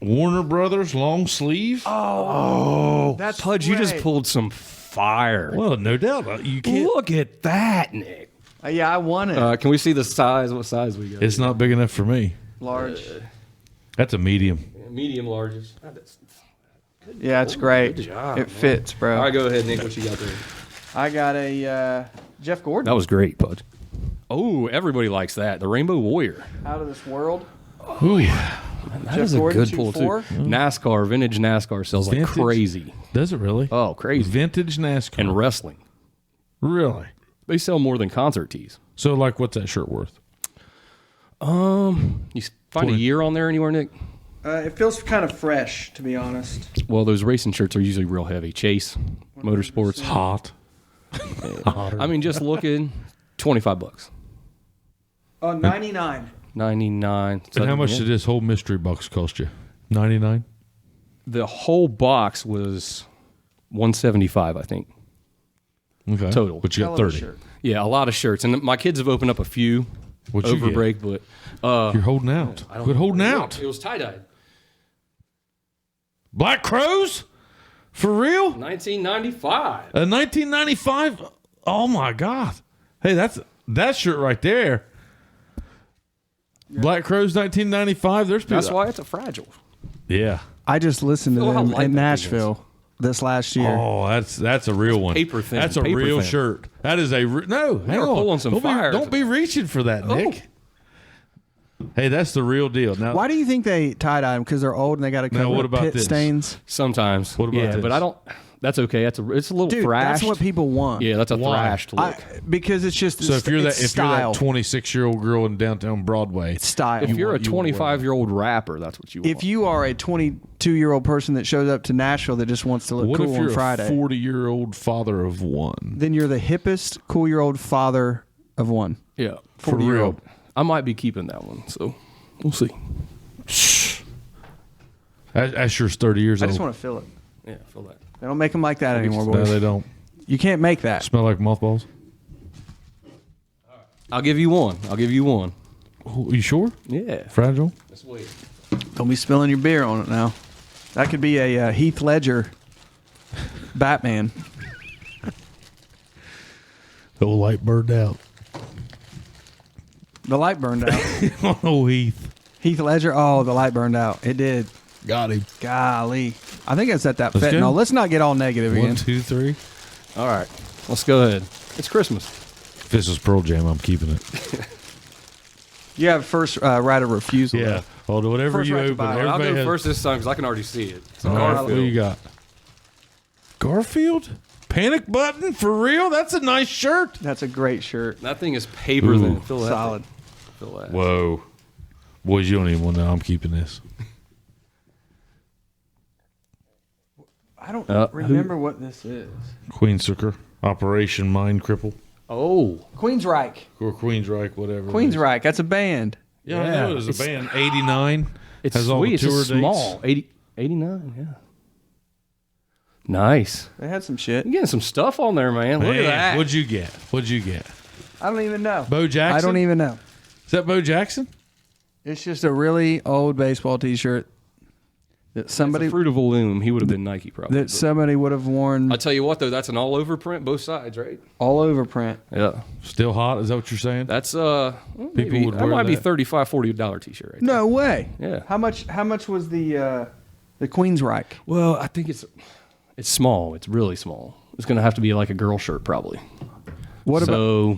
Warner Brothers long sleeve. Oh, that's Pudge, you just great. pulled some fire. Well, no doubt. You can't. Look at that, Nick. Yeah, I won it. Can we see the size? What size we got? It's not big enough for me. Large. That's a medium. Medium larges. Yeah, it's great. good job, It fits, bro. All right, go ahead, Nick. What you got there? I got a Jeff Gordon. That was great, Pudge. Oh, everybody likes that. The Rainbow Warrior. Out of this world. Oh yeah. That Jeff is a Gordon, good pull, 2'4". too. NASCAR, vintage NASCAR sells like Vintage? crazy. Does it really? Oh, crazy. Vintage NASCAR. And wrestling. Really? They sell more than concert tees. So, like, what's that shirt worth? You find a year on there anywhere, Nick? It feels kind of fresh, to be honest. Well, those racing shirts are usually real heavy. Chase, Motorsports. Hot. I mean, just looking, $25. 99. 99. And how much yeah. did this whole mystery box cost you? 99. The whole box was $175, I think. Okay. Total. But you got Hell of a 30. shirt. Yeah, a lot of shirts, and my kids have opened up a few What'd you over get? break, but You're holding out. Quit holding out. It was tie dyed. Black Crows? For real? 1995. A 1995? Oh my God! Hey, that shirt right there. Black Crows 1995. There's people. That's why it's a fragile. Yeah. I just listened to Feel how them light in that thing is. Nashville this last year. Oh, that's a real one. paper thin, That's a paper real thin. shirt. That is a no. Hang were on. pulling some don't fire. Don't be reaching for that, Nick. Hey, that's the real deal. Now, Why do you think they tie dye them? Because they're old and they got to cover what up about pit this? stains. Sometimes. What about yeah, this? but I don't. That's okay. It's a little Dude, thrashed. that's what people want. Yeah, that's a Why? thrashed look. Because it's just So if you're that it's style. 26-year-old girl in downtown Broadway, style. if you're a you want- 25-year-old rapper, that's what you want. If you are a 22-year-old person that shows up to Nashville that just wants to look what cool if you're on Friday, a 40-year-old father of one? then you're the hippest, cool-year-old father of one. yeah, For 40-year-old. real. I might be keeping that one, so we'll see. That's sure 30 years I old. just want to feel it. Yeah, I feel that. They don't make them like that anymore, No, boys. they don't. You can't make that. Smell like mothballs? I'll give you one. Oh, you sure? Yeah. Fragile? Let's wait. Don't be spilling your beer on it now. That could be a Heath Ledger Batman. The light burned out. The light burned out. Oh, Heath. Heath Ledger. Oh, the light burned out. It did. Got him. Golly. I think it's at that Let's fentanyl. go. Let's not get all negative 1, again. 2, 3. All right, let's go ahead. It's Christmas. If this is Pearl Jam, I'm keeping it. You have first right of refusal. Yeah. Well, whatever First you right to open. buy. I'll Everybody go has, first this time because I can already see it. So All right, Garfield. what do you got? Garfield? Panic button? For real? That's a nice shirt. That's a great shirt. That thing is paper Ooh. thin. Feel that Solid. thing. Feel that. Whoa. Boys, you don't even want to know. I'm keeping this. I don't who- remember what this is. Queensucker. Operation Mind Cripple. Oh, Queensryche. Or Queensryche, whatever. it is. Queensryche. That's a band. Yeah, I Yeah, know. It was a it's- band. 89. it's Has all the sweet. It's tour just dates. small. 89, yeah. Nice. They had some shit. You're getting some stuff on there, man. Look Man, at that. What'd you get? What'd you get? I don't even know. Bo Jackson? I don't even know. Is that Bo Jackson? It's just a really old baseball T-shirt that Somebody somebody Fruit of a Loom. He would have been Nike probably. that somebody would have worn I tell you what though, that's an all over print, both sides, right? all over print. Yeah. Still hot? Is that what you're saying? That's maybe, would that wear might be that. $35-$40 t-shirt right No way. Yeah. How much was the Queensryche? there. Well, I think it's small. It's really small. It's gonna have to be like a girl shirt probably. What about so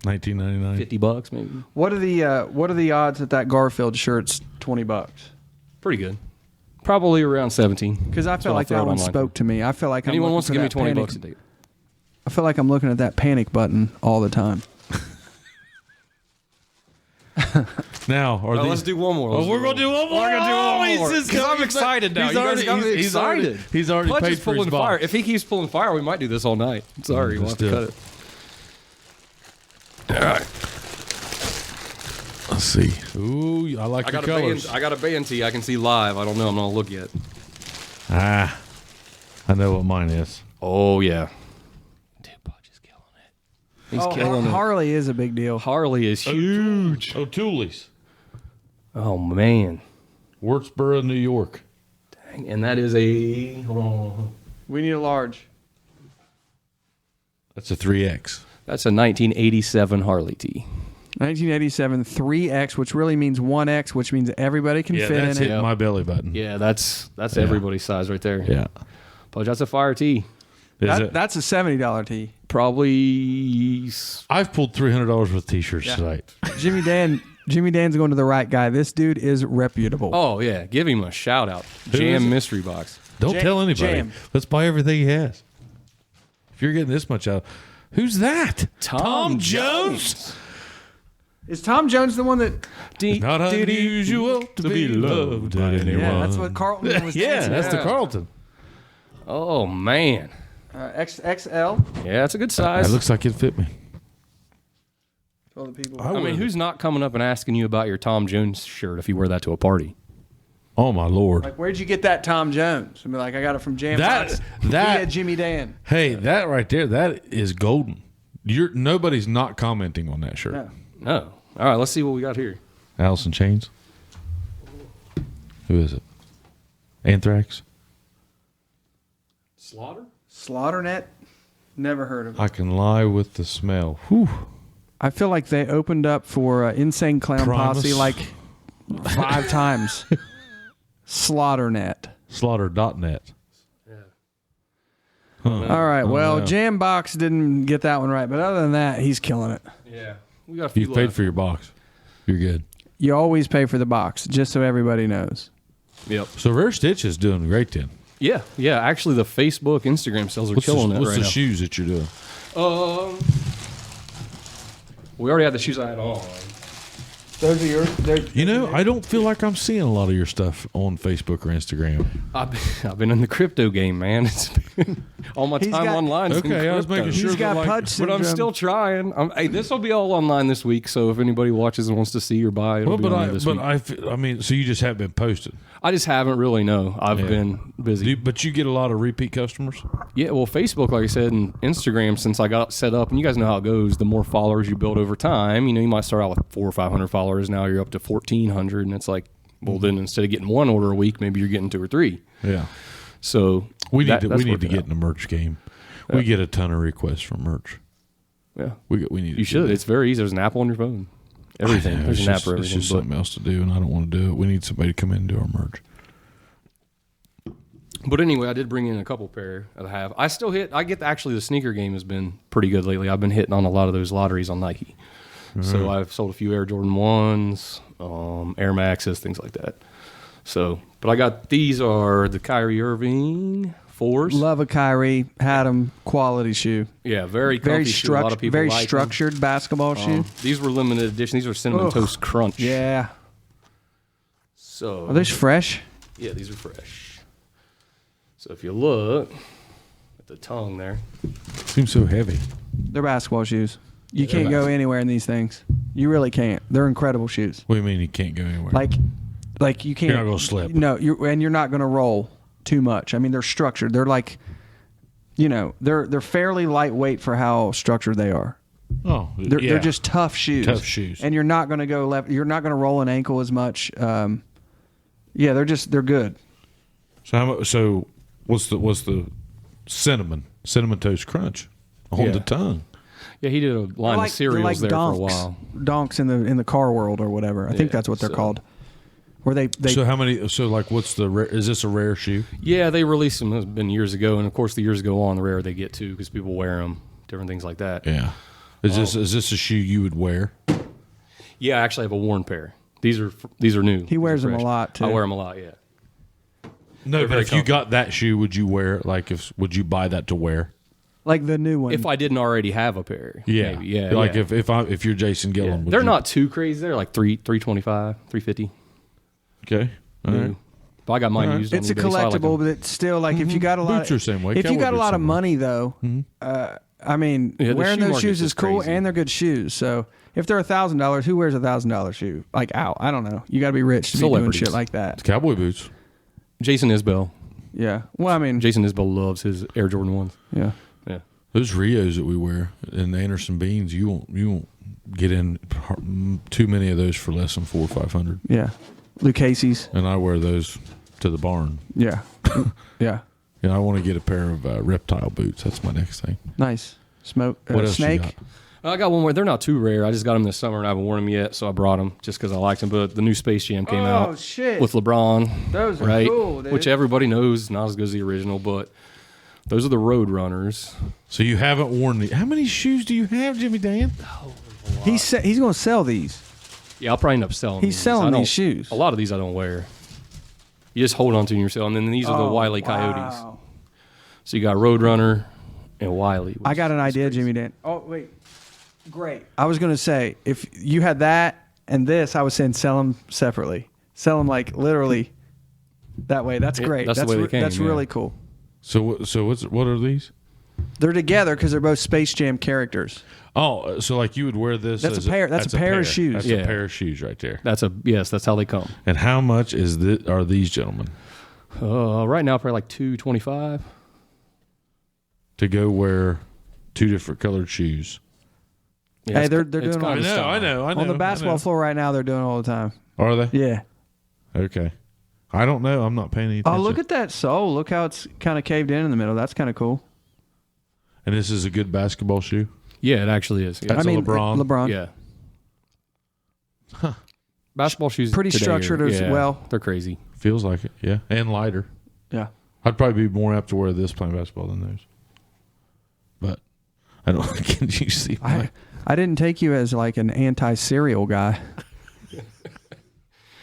1999. $50 maybe. what are the odds that Garfield shirt's $20? Pretty good. Probably around 17. Because I That's felt what I'll like throw that it one online spoke for. to me. I feel like I'm Anyone looking wants to for give me that $20 panic- a date? I feel like I'm looking at that panic button all the time. Now, are these... Let's do one more. Oh, we're going to do one more? We're gonna do one Oh, more. he's just 'Cause I'm coming excited back. now. He's You guys already, got me he's already, excited. he's already Clutch paid is for his pulling box. fire. If he keeps pulling fire, we might do this all night. Sorry, we'll Let's have to do cut it. it. All right. Let's see. Ooh, I like I the got colors. I got a band tee I can see live. I don't know. I'm not gonna look yet. I know what mine is. Oh yeah. Dude, Budge is killing it. He's killing it. Harley is a big deal. Harley is huge. O'Toole's. Oh man. Wurtsboro, New York. Dang, and that is a hold on. We need a large. That's a 3X. That's a 1987 Harley tee. 1987 3X, which really means 1X, which means everybody can Yeah, fit that's in it. hitting my belly button. Yeah, that's everybody's size right there. Yeah. Budge, that's a fire tee. Is it? That's a $70 tee. Probably. I've pulled $300 worth of t-shirts tonight. Jimmy Dan's going to the right guy. This dude is reputable. Oh yeah, give him a shout out. Who is Jam it? mystery box. Don't Jam- tell anybody. Jam. Let's buy everything he has. If you're getting this much out, who's that? Tom Jones? Is Tom Jones the one that? Not unusual to be loved by anyone. Yeah, that's what Carlton was. Yeah, dancing that's to. the Carlton. Oh man. XL. Yeah, that's a good size. That looks like it fit me. All the people. I mean, who's not coming up and asking you about your Tom Jones shirt if you wear that to a party? Oh my Lord. Like, where'd you get that Tom Jones? I mean, like, I got it from Jam That- Fox that- via Jimmy Dan. Hey, that right there, that is golden. Nobody's not commenting on that shirt. No. No. All right, let's see what we got here. Alice in Chains. Who is it? Anthrax. Slaughter? Slaughternet. Never heard of it. I can lie with the smell. Whew. I feel like they opened up for Insane Clown Primus. Posse like 5 times. Slaughternet. Slaughter.net. All right. Well, yeah. Jambox didn't get that one right, but other than that, he's killing it. Yeah. We got a few You've paid left. for your box. You're good. You always pay for the box, just so everybody knows. Yep. So Rare Stitch is doing great then. Yeah. Yeah. Actually, the Facebook, Instagram sales are killing it What's right the now. shoes that you're doing? We already had the shoes I had on. Those are yours. You know, I don't feel like I'm seeing a lot of your stuff on Facebook or Instagram. I've been in the crypto game, man. It's been, all my He's time got- online. Okay, I was making sure. He's got that, like, Pudge But syndrome. I'm still trying. Hey, this will be all online this week. So if anybody watches and wants to see or buy, it'll Well, be but online this week. I mean, so you just haven't been posted. I just haven't really. No, I've Yeah. been busy. But you get a lot of repeat customers. Yeah, well, Facebook, like I said, and Instagram, since I got set up, and you guys know how it goes, the more followers you build over time, you know, you might start out with 400 or 500 followers. Now you're up to 1,400, and it's like Well, then instead of getting one order a week, maybe you're getting 2 or 3. Yeah. So We need to working get out. in the merch game. Yeah. We get a ton of requests for merch. Yeah. We need to You should. do that. It's very easy. There's an app on your phone. Everything. I know, There's an app just, for everything. It's just but- something else to do, and I don't want to do it. We need somebody to come in and do our merch. But anyway, I did bring in a couple pair that I have. Actually, the sneaker game has been pretty good lately. I've been hitting on a lot of those lotteries on Nike. So I've sold a few Air Jordan 1s, Air Maxes, things like that. So, but I got, these are the Kyrie Irving 4s. Love a Kyrie. Had him. Quality shoe. Yeah, very comfy shoe. A lot of people very like 'em. structured basketball shoe. These were limited edition. These are Cinnamon Ugh. Toast Crunch. Yeah. So Are those fresh? yeah, these are fresh. So if you look at the tongue there, Seems so heavy. They're basketball shoes. You Yeah, they're can't go anywhere in these things. You really can't. They're incredible shoes. What do you mean you can't go anywhere? Like you can't. You're not gonna slip. No, you're not going to roll too much. I mean, they're structured. They're like, they're fairly lightweight for how structured they are. They're just tough shoes. Tough shoes. And you're not going to go left. You're not going to roll an ankle as much. They're good. So what's the cinnamon toast crunch on Yeah. the tongue? yeah, he did a line of cereals there for a while. Donks in the car world or whatever. I think Yeah, that's what they're so- called. Where they So how many? So like, what's the? Is this a rare shoe? Yeah, they released them. It's been years ago, and of course, the years go on, the rarer they get too, because people wear them, different things like that. Yeah. Is this a shoe you would wear? Yeah, I actually have a worn pair. These are new. He wears These are them a fresh. lot, too. I wear them a lot. Yeah. No, but very if you comfy. got that shoe, would you wear it? Like, would you buy that to wear? like the new one. If I didn't already have a pair, Yeah, maybe. Yeah. Like yeah. if you're Jason Yeah. Gillen, would They're you- not too crazy. They're like 325, 350. okay. All New. right. But I got mine All right. used. it's a on eBay, so I like collectible, them. but it's still like if you got a lot. Boots are the same way. If you Cowboy got a boots lot of same way. money though, I mean, Yeah, the wearing shoe those market shoes is is cool crazy. and they're good shoes. So if they're $1,000, who wears $1,000 shoe? Like out, I don't know. You got to be rich to be doing Celebrities. shit like that. It's cowboy boots. Jason Isbell. Yeah. Well, I mean, Jason Isbell loves his Air Jordan 1s. yeah. Yeah. Those Rios that we wear in the Anderson Beans, you won't get in too many of those for less than $400 or $500. Yeah. Lucchese's. And I wear those to the barn. Yeah. Yeah. And I want to get a pair of reptile boots. That's my next thing. Nice. Smoke. What else Snake. you got? I got one more. They're not too rare. I just got them this summer and I haven't worn them yet, so I brought them just because I liked them. But the new Space Jam came out Oh shit. with LeBron, Those are right? cool, dude. Which everybody knows is not as good as the original, but those are the Road Runners. So you haven't worn the. How many shoes do you have, Jimmy Dan? He's going to sell these. Yeah, I'll probably end up selling. He's these. selling I don't- these shoes. A lot of these I don't wear. You just hold on to them yourself, and then these are the Wiley Coyotes. Wow. So you got Road Runner and Wiley. I got an idea, Jimmy Dan. Oh wait, great. I was gonna say if you had that and this, I was saying sell them separately. Sell them like literally that way. That's Yeah, great. that's the way they came, That's yeah. really cool. So what are these? They're together because they're both Space Jam characters. Oh, so like you would wear this? That's as a pair- that's a pair of shoes. That's Yeah. a pair of shoes right there. That's how they come. And how much are these gentlemen Right now probably like $225. to go wear two different colored shoes? Yeah, Hey, it's they're ki- it's doing kind all of the style. I know. On the basketball floor right now, they're doing it all the time. Are they? Yeah. Okay. I don't know. I'm not paying any attention. Oh, look at that sole. Look how it's kind of caved in the middle. That's kind of cool. And this is a good basketball shoe. Yeah, it actually is. Yeah. That's a LeBron. LeBron. Yeah. Basketball shoes Pretty today structured as well. They're crazy. Feels like it. Yeah, and lighter. Yeah. I'd probably be more apt to wear this playing basketball than those. But I don't. Can you see? I didn't take you as like an anti-cereal guy.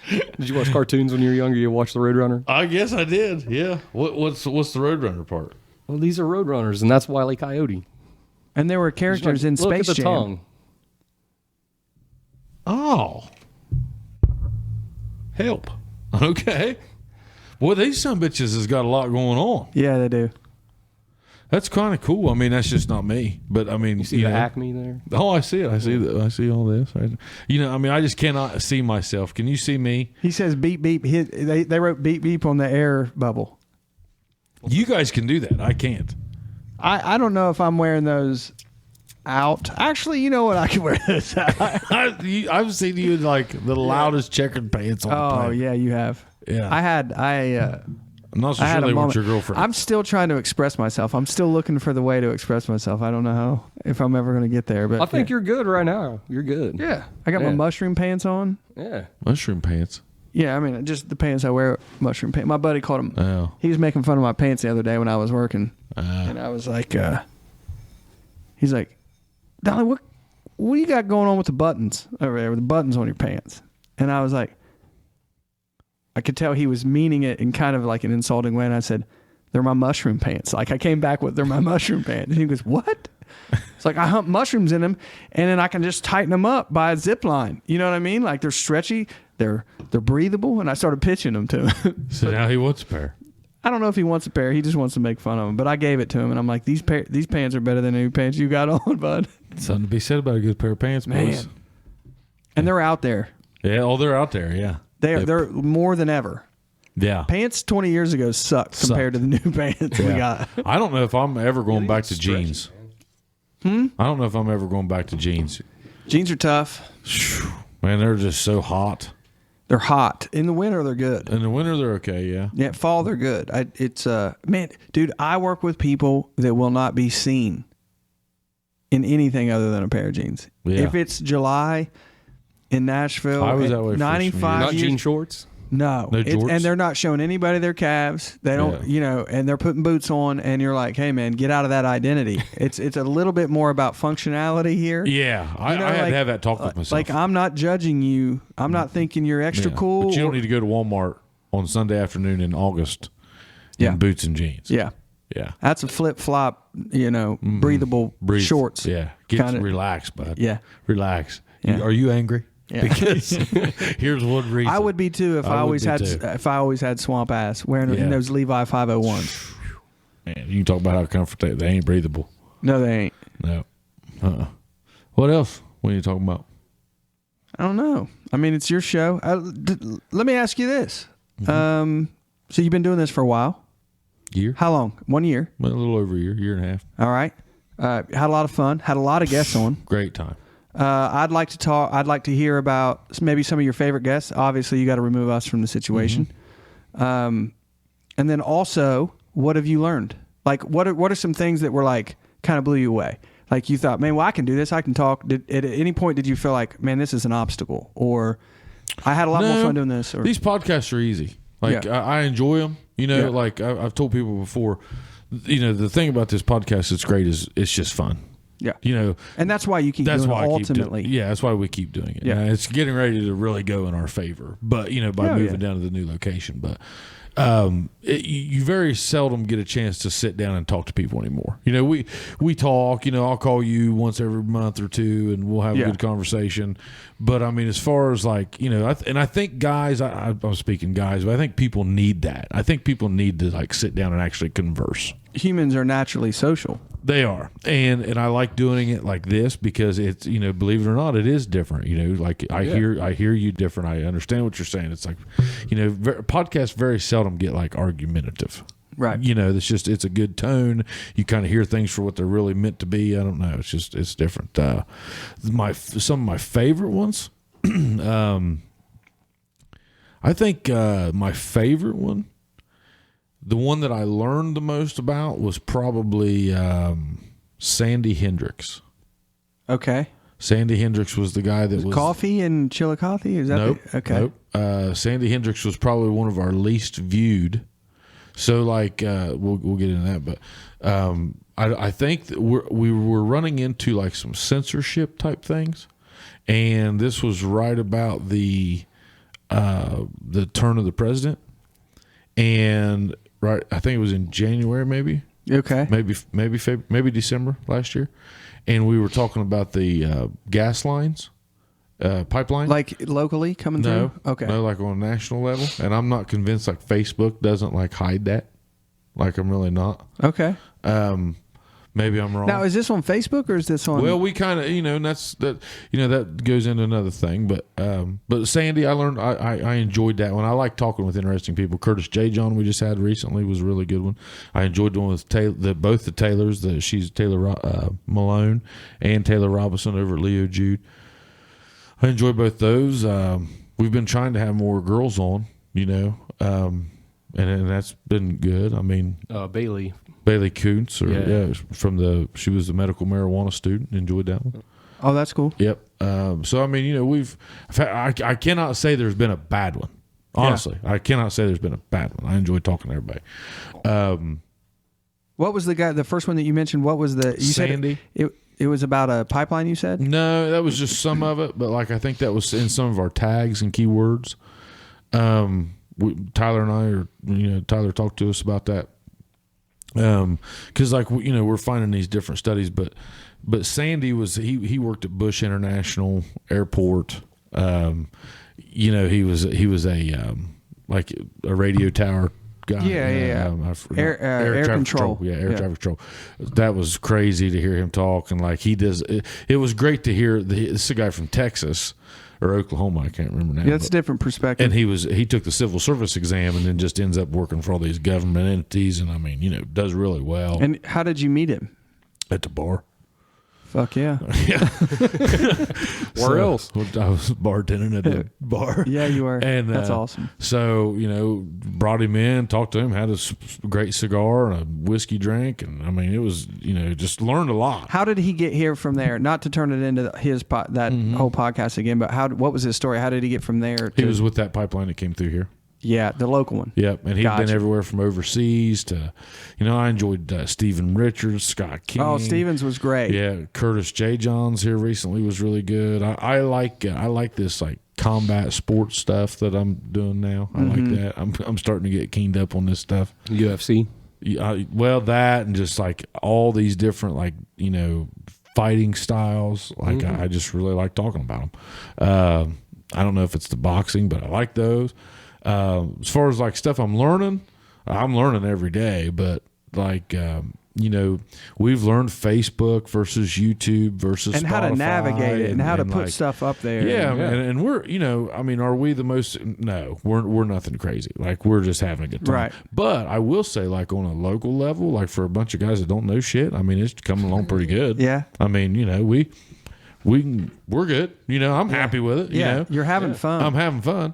Did you watch cartoons when you were younger? You watched the Road Runner? I guess I did. Yeah. What's the Roadrunner part? Well, these are Road Runners, and that's Wile E. Coyote. And there were characters in Look Space at the Jam. tongue. Oh. Help. Okay. Boy, these some bitches has got a lot going on. Yeah, they do. That's kind of cool. I mean, that's just not me. But I mean, You see the know. Acme there? Oh, I see it. I see that. I see all this. I mean, I just cannot see myself. Can you see me? He says beep beep. They wrote beep beep on the air bubble. You guys can do that. I can't. I don't know if I'm wearing those out. Actually, you know what? I can wear this. I've seen you in like the loudest checkered pants on the Oh planet. yeah, you have. Yeah. I'm not so sure they weren't your girlfriend. I'm still trying to express myself. I'm still looking for the way to express myself. I don't know how, if I'm ever going to get there. But I think you're good right now. You're good. Yeah, I got my mushroom pants on. Yeah. Mushroom pants. Yeah, I mean, just the pants I wear, mushroom pants. My buddy called them. Oh. He was making fun of my pants the other day when I was working, and I was like, he's like, Donley, what do you got going on with the buttons over there, with the buttons on your pants? And I was like, I could tell he was meaning it in kind of like an insulting way, and I said, they're my mushroom pants. Like, I came back with, they're my mushroom pants. And he goes, what? It's like, I hump mushrooms in them, and then I can just tighten them up by a zip line. You know what I mean? Like, they're stretchy, they're breathable, and I started pitching them to him. So now he wants a pair. I don't know if he wants a pair. He just wants to make fun of them. But I gave it to him, and I'm like, these pants are better than any pants you got on, bud. Something to be said about a good pair of pants, boys. Man. And they're out there. Yeah, they're out there, yeah. They're more than ever. Yeah. Pants 20 years ago sucked compared to the new pants we got. I don't know if I'm ever going back to jeans. I don't know if I'm ever going back to jeans. Jeans are tough. Man, they're just so hot. They're hot. In the winter, they're good. In the winter, they're okay, yeah. Yeah, fall, they're good. Man, dude, I work with people that will not be seen in anything other than a pair of jeans. Yeah. If it's July in Nashville, I was that way for some 95 Not years, jean shorts. No, jorts? And they're not showing anybody their calves. They don't, and they're putting boots on, and you're like, hey man, get out of that identity. It's a little bit more about functionality here. Yeah, I had to have that talk with myself. Like, I'm not judging you. I'm not thinking you're extra cool. But you don't need to go to Walmart on Sunday afternoon in August in boots and jeans. Yeah. Yeah. That's a flip flop, breathable shorts. Yeah. Relax, bud. Yeah. Relax. Yeah. Are you angry? Yeah. Because here's one reason. I would be too if I always had swamp ass wearing in those Levi 501s. Man, you can talk about how comfortable they ain't breathable. No, they ain't. No. What else? What are you talking about? I don't know. I mean, it's your show. Let me ask you this. So you've been doing this for a while? Year? How long? 1 year? Well, a little over a year and a half. All right. Had a lot of fun. Had a lot of guests on. Great time. I'd like to hear about maybe some of your favorite guests. Obviously, you got to remove us from the situation. And then also, what have you learned? Like, what are some things that were like kind of blew you away? Like, you thought, man, well, I can do this. I can talk. At any point did you feel like, man, this is an obstacle, or I had a lot more fun doing this? Or these podcasts are easy. Like, I enjoy them. Like I've told people before. The thing about this podcast that's great is it's just fun. Yeah. And that's why you keep doing it ultimately. That's why we keep doing it. Yeah. It's getting ready to really go in our favor, but by moving down to the new location. But you very seldom get a chance to sit down and talk to people anymore. We talk, I'll call you once every month or two and we'll have a good conversation. But I mean, as far as like, I think guys, I'm speaking guys, but I think people need that. I think people need to like sit down and actually converse. Humans are naturally social. They are. And I like doing it like this because it's, believe it or not, it is different. Like I hear you different. I understand what you're saying. It's like, podcasts very seldom get like argumentative. Right. It's a good tone. You kind of hear things for what they're really meant to be. I don't know. It's different. Some of my favorite ones, I think my favorite one, the one that I learned the most about was probably Sandy Hendricks. Okay. Sandy Hendricks was the guy that was Coffee and Chillicothe? Is that okay? Nope. Sandy Hendricks was probably one of our least viewed. So like we'll get into that, but I think that we were running into like some censorship type things, and this was right about the turn of the president, and right, I think it was in January, maybe. Okay. Maybe December last year, and we were talking about the gas lines, pipeline. Like locally coming through? Okay. No, like on a national level, and I'm not convinced like Facebook doesn't like hide that. Like I'm really not. Okay. Maybe I'm wrong. Now, is this on Facebook or is this on? Well, we kind of, and that goes into another thing. But Sandy, I learned, I enjoyed that one. I like talking with interesting people. Curtis J. John we just had recently was a really good one. I enjoyed doing with both the Taylors. She's Taylor Malone and Taylor Robinson over at Leo Jude. I enjoy both those. We've been trying to have more girls on, and that's been good. I mean, Bailey Kuntz, she was a medical marijuana student. Enjoyed that one. Oh, that's cool. Yep. So I mean, I cannot say there's been a bad one. Honestly, I cannot say there's been a bad one. I enjoy talking to everybody. What was the first one that you mentioned? What was you Sandy? Said it was about a pipeline. You said no, that was just some of it. But I think that was in some of our tags and keywords. Tyler and I Tyler talked to us about that. Because we're finding these different studies, but Sandy he worked at Bush International Airport. He was a a radio tower guy. Air control. Air traffic control. That was crazy to hear him talk, and he does. It was great to hear. This is a guy from Texas. Or Oklahoma, I can't remember now. Yeah, it's a different perspective. And he took the civil service exam and then just ends up working for all these government entities, and I mean, does really well. And how did you meet him? At the bar. Fuck yeah. Where else? I was bartending at the bar. Yeah, you were. And that's awesome. So, brought him in, talked to him, had a great cigar and a whiskey drink. And I mean, it was, just learned a lot. How did he get here from there? Not to turn it into his whole podcast again, but what was his story? How did he get from there? He was with that pipeline that came through here. Yeah, the local one. Yep, and he'd been everywhere from overseas to, I enjoyed Stephen Richards, Scott King. Oh, Stevens was great. Yeah, Curtis J. Johns here recently was really good. I like this combat sports stuff that I'm doing now. I like that. I'm starting to get keened up on this stuff. UFC. That and just all these different fighting styles. I just really like talking about them. I don't know if it's the boxing, but I like those. As far as stuff I'm learning every day, but we've learned Facebook versus YouTube versus and Spotify how to navigate it and how to put stuff up there. Yeah. And we're, are we the most, no, we're nothing crazy. We're just having a good time. Right. But I will say on a local level, for a bunch of guys that don't know shit, I mean, it's coming along pretty good. Yeah. I mean, we're good. I'm happy with it. Yeah. You're having fun. I'm having fun.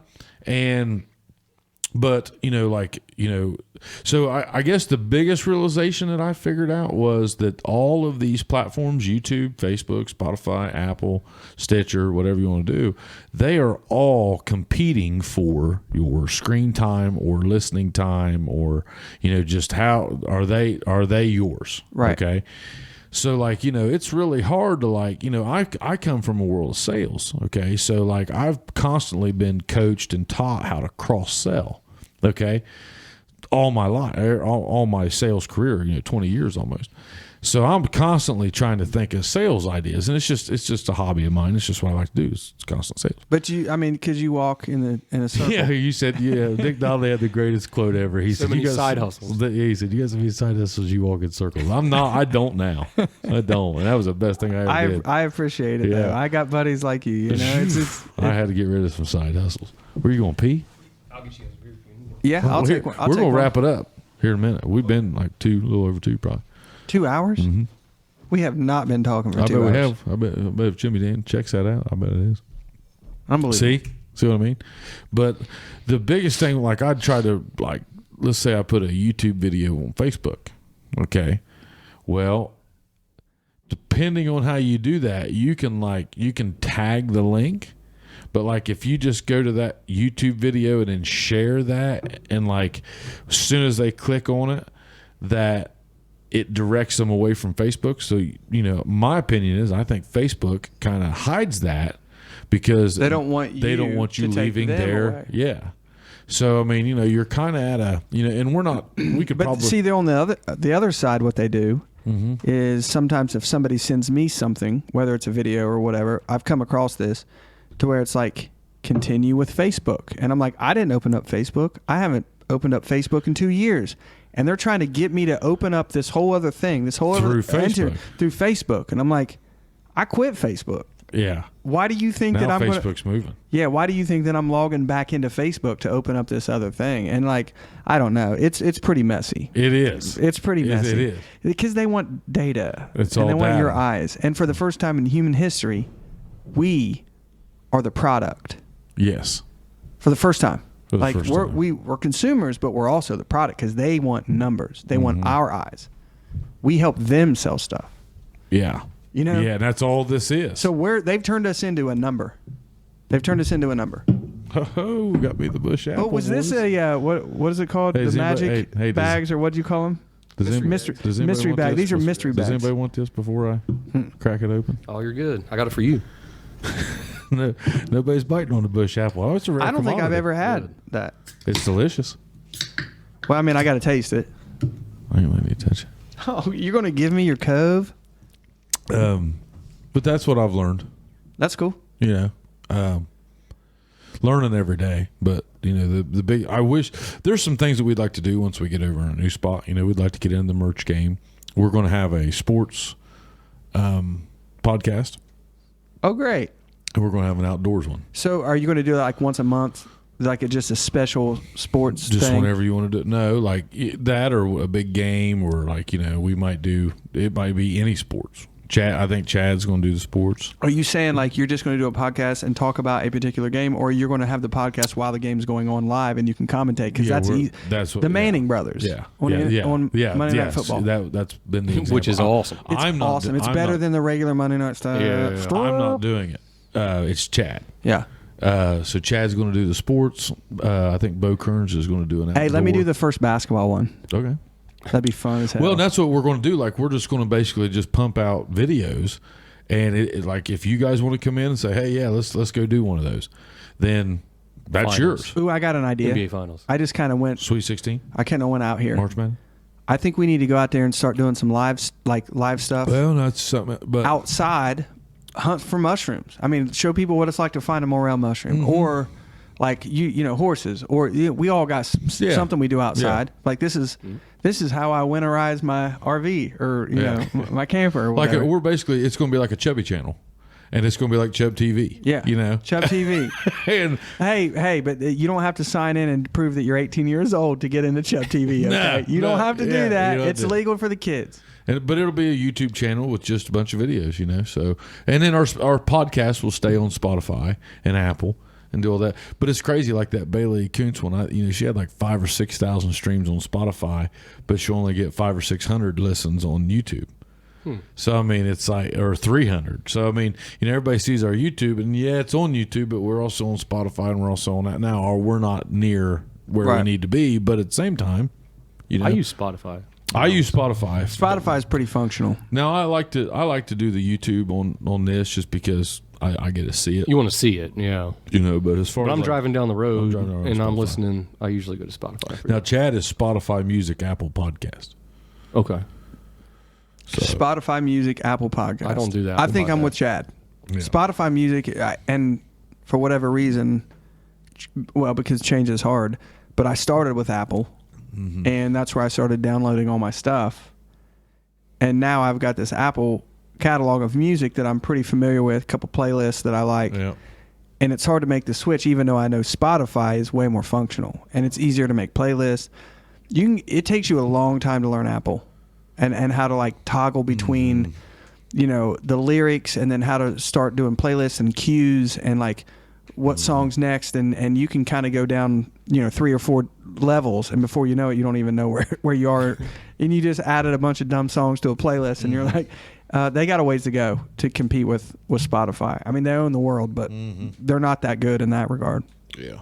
But, so I guess the biggest realization that I figured out was that all of these platforms, YouTube, Facebook, Spotify, Apple, Stitcher, whatever you want to do, they are all competing for your screen time or listening time or, just how are they yours? Right. Okay. So it's really hard to I come from a world of sales. Okay. So I've constantly been coached and taught how to cross sell. Okay. All my life, all my sales career, 20 years almost. So I'm constantly trying to think of sales ideas, and it's just a hobby of mine. It's just what I like to do. It's constant sales. But because you walk in a circle. Yeah, you said Nick Donley had the greatest quote ever. He said, "You guys side hustles." He said, "You guys have any side hustles? You walk in circles." I don't now. I don't, and that was the best thing I ever did. I appreciate it. Yeah. Though. I got buddies like you. I had to get rid of some side hustles. Where you going, pee? I'll get you guys a beer. Yeah, I'll take one. We're gonna wrap it up here in a minute. We've been a little over 2 probably. 2 hours? Mm-hmm. We have not been talking for 2 hours. I bet if Jimmy Dan checks that out, I bet it is. Unbelievable. See what I mean? But the biggest thing, I'd try to let's say I put a YouTube video on Facebook. Okay. Well, depending on how you do that, you can tag the link. But if you just go to that YouTube video and then share that, and as soon as they click on it, that it directs them away from Facebook. So, my opinion is I think Facebook kind of hides that because they don't want you leaving there. Away. Yeah. So, I mean, you're kind of at a, and we're not, we could but probably see, they're on the other side. What they do is sometimes if somebody sends me something, whether it's a video or whatever, I've come across this to where it's continue with Facebook. And I'm I didn't open up Facebook. I opened up Facebook in 2 years. And they're trying to get me to open up this whole other thing, through Facebook. And I'm like, I quit Facebook. Yeah. Why do you think now that I'm Facebook's moving? Yeah, why do you think that I'm logging back into Facebook to open up this other thing? And like, I don't know. It's pretty messy. It is. It's pretty messy. It is. Because they want data. It's and all they want data. your eyes. And for the first time in human history, we are the product. Yes. For the first time. For the like first we're time. we're consumers, but we're also the product because they want numbers. They want our eyes. We help them sell stuff. Yeah. You know? Yeah, that's all this is. So they've turned us into a number. They've turned us into a number. Oh, got me the bush apple. Oh, was this boys. what is it called? Hey, The does anybody- magic hey, does- bags, or what do you call them? Does anybody- mystery does anybody mystery want bag. this These are before- mystery Does bags. anybody want this before I crack it open? Oh, you're good. I got it for you. No, nobody's biting on the bush apple. Oh, it's a rare I don't think I've commodity. ever had that. It's delicious. Well, I mean, I got to taste it. I ain't letting you touch it. Oh, you're going to give me your cove? But that's what I've learned. That's cool. You know, learning every day. But you know, the big. I wish there's some things that we'd like to do once we get over in a new spot. You know, we'd like to get in the merch game. We're going to have a sports podcast, Oh, great. and we're going to have an outdoors one. So are you going to do it like once a month? Like just a special sports Just thing? whenever you want to do it. No, like that or a big game, or like, you know, we might do, it might be any sports. Chad, I think Chad's going to do the sports. Are you saying like you're just going to do a podcast and talk about a particular game, or you're going to have the podcast while the game's going on live and you can commentate? Because that's what, the Manning brothers. Yeah. On, yeah. on yeah. Monday Night yes. Football. That's been the example. Which is awesome. It's I'm not awesome. It's I'm better not- than the regular Monday Night stuff. Yeah. I'm not doing it. It's Chad. Yeah. So Chad's going to do the sports. I think Bo Kearns is going to do an outdoor. Hey, let me do the first basketball one. Okay. That'd be fun as hell. Well, that's what we're going to do. Like, we're just going to basically just pump out videos. And it like, if you guys want to come in and say, hey, yeah, let's go do one of those, then that's Finals. yours. Ooh, I got an idea. NBA Finals. I just kind of went. Sweet 16, I kind of went out here. March Madness. I think we need to go out there and start doing some live stuff Well, that's something. But outside. Hunt for mushrooms. I mean, show people what it's like to find a morel mushroom, Mm-hmm. or like you know, horses, or we all got something we do outside. Yeah. Like this is how I winterize my RV or you Yeah. know my camper. Or like, whatever. we're basically, it's going to be like a Chubby channel. And it's going to be like Chub TV. Yeah, You know? Chub TV. And hey, but you don't have to sign in and prove that you're 18 years old to get into Chub TV. Okay? You don't have to do that. you don't It's do it. legal for the kids. But it'll be a YouTube channel with just a bunch of videos, you know. So, and then our podcast will stay on Spotify and Apple and do all that. But it's crazy, like that Bailey Kuntz one. She had like 5,000 or 6,000 streams on Spotify, but she'll only get 500 or 600 listens on YouTube. So I mean, it's like, or 300. So I mean, you know, everybody sees our YouTube, and yeah, it's on YouTube, but we're also on Spotify, and we're also on that now. Or we're not near where we Right. need to be, but at the same time, you know, I use Spotify. I use Spotify. Spotify is pretty functional. Now I like to do the YouTube on this just because I get to see it. You want to see it, yeah. You know, but as far But as I'm like, driving down the road driving down the road and I'm Spotify. listening. I usually go to Spotify. For now Chad is Spotify Music, Apple Podcast. okay. So Spotify Music, Apple Podcast. I don't do that. I think My I'm bad. with Chad. Yeah. Spotify Music, and for whatever reason, well, because change is hard, but I started with Apple, and that's where I started downloading all my stuff. And now I've got this Apple catalog of music that I'm pretty familiar with, a couple playlists that I like. yeah, And it's hard to make the switch, even though I know Spotify is way more functional and it's easier to make playlists. It takes you a long time to learn Apple and how to like toggle between, you know, the lyrics and then how to start doing playlists and cues and like what song's next. And you can kind of go down, you know, 3 or 4 levels. And before you know it, you don't even know where you are. And you just added a bunch of dumb songs to a playlist and you're like, they got a ways to go to compete with Spotify. I mean, they own the world, but they're not that good in that regard. yeah.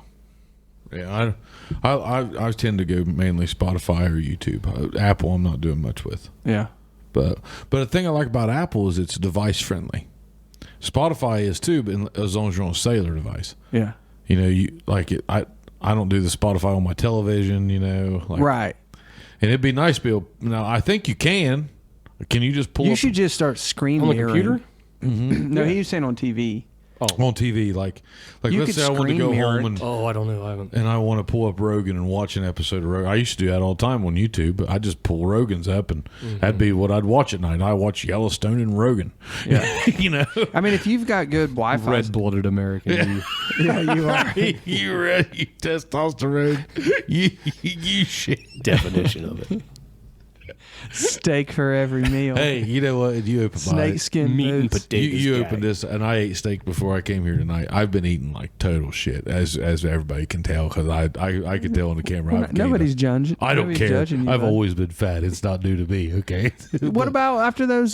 Yeah, I tend to go mainly Spotify or YouTube. Apple, I'm not doing much with. Yeah. But the thing I like about Apple is it's device friendly. Spotify is too, but as long as you're on a cellular device. Yeah. You know, you like it. I don't do the Spotify on my television. You know, like, Right. And it'd be nice to be able. Now I think you can. Can you just pull? You up should just start screen On the mirroring. computer? No, he was saying on TV. on TV. Like You let's could say I want to go screen mirror home it. I don't know. I haven't. and I want to pull up Rogan and watch an episode of Rogan. I used to do that all the time on YouTube. I just pull Rogan's up, and that'd be what I'd watch at night. I watch Yellowstone and Rogan. Yeah. You know, I mean, if you've got good Wi-Fi, Red-blooded American. yeah, you are. you ready? You testosterone. You shit. Definition of it. Steak for every meal. Hey, you know what? You open my Snake skin Meat and boots. potatoes. you opened this, and I ate steak before I came here tonight. I've been eating like total shit, as everybody can tell, because I could tell on the camera. I've gained Nobody's judging. I don't Nobody's care. judging you, I've bud. always been fat. It's not new to me. Okay. What about after those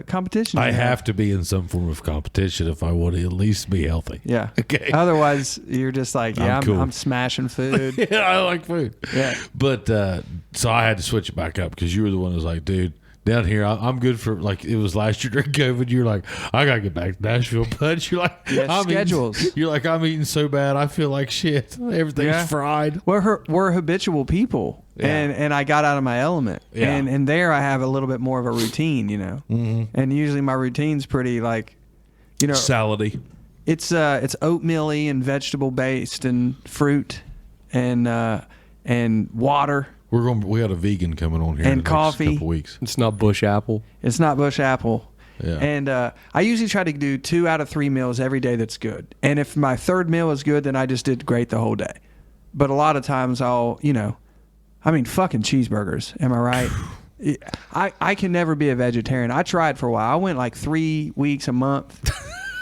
competitions? I you had? have to be in some form of competition if I want to at least be healthy. Yeah. Okay. Otherwise, you're just like, yeah, I'm cool. I'm smashing food. Yeah, I like food. Yeah. But so I had to switch it back up because you were the one who was like, dude, down here, I'm good for, like, it was last year during COVID. You're like, I got to get back to Nashville. But you're like, Yeah, schedules. You're like, I'm eating so bad. I feel like shit. Everything's Yeah. fried. We're habitual people, Yeah. and I got out of my element, Yeah. and there I have a little bit more of a routine, you know, and usually my routine's pretty like, you know, Salady. it's oatmeal-y and vegetable based and fruit and water. We got a vegan coming on here And in the next coffee. couple weeks. It's not bush apple. It's not bush apple. Yeah. And I usually try to do 2 out of 3 meals every day that's good. And if my third meal is good, then I just did great the whole day. But a lot of times I'll, fucking cheeseburgers. Am I right? I can never be a vegetarian. I tried for a while. I went like 3 weeks, a month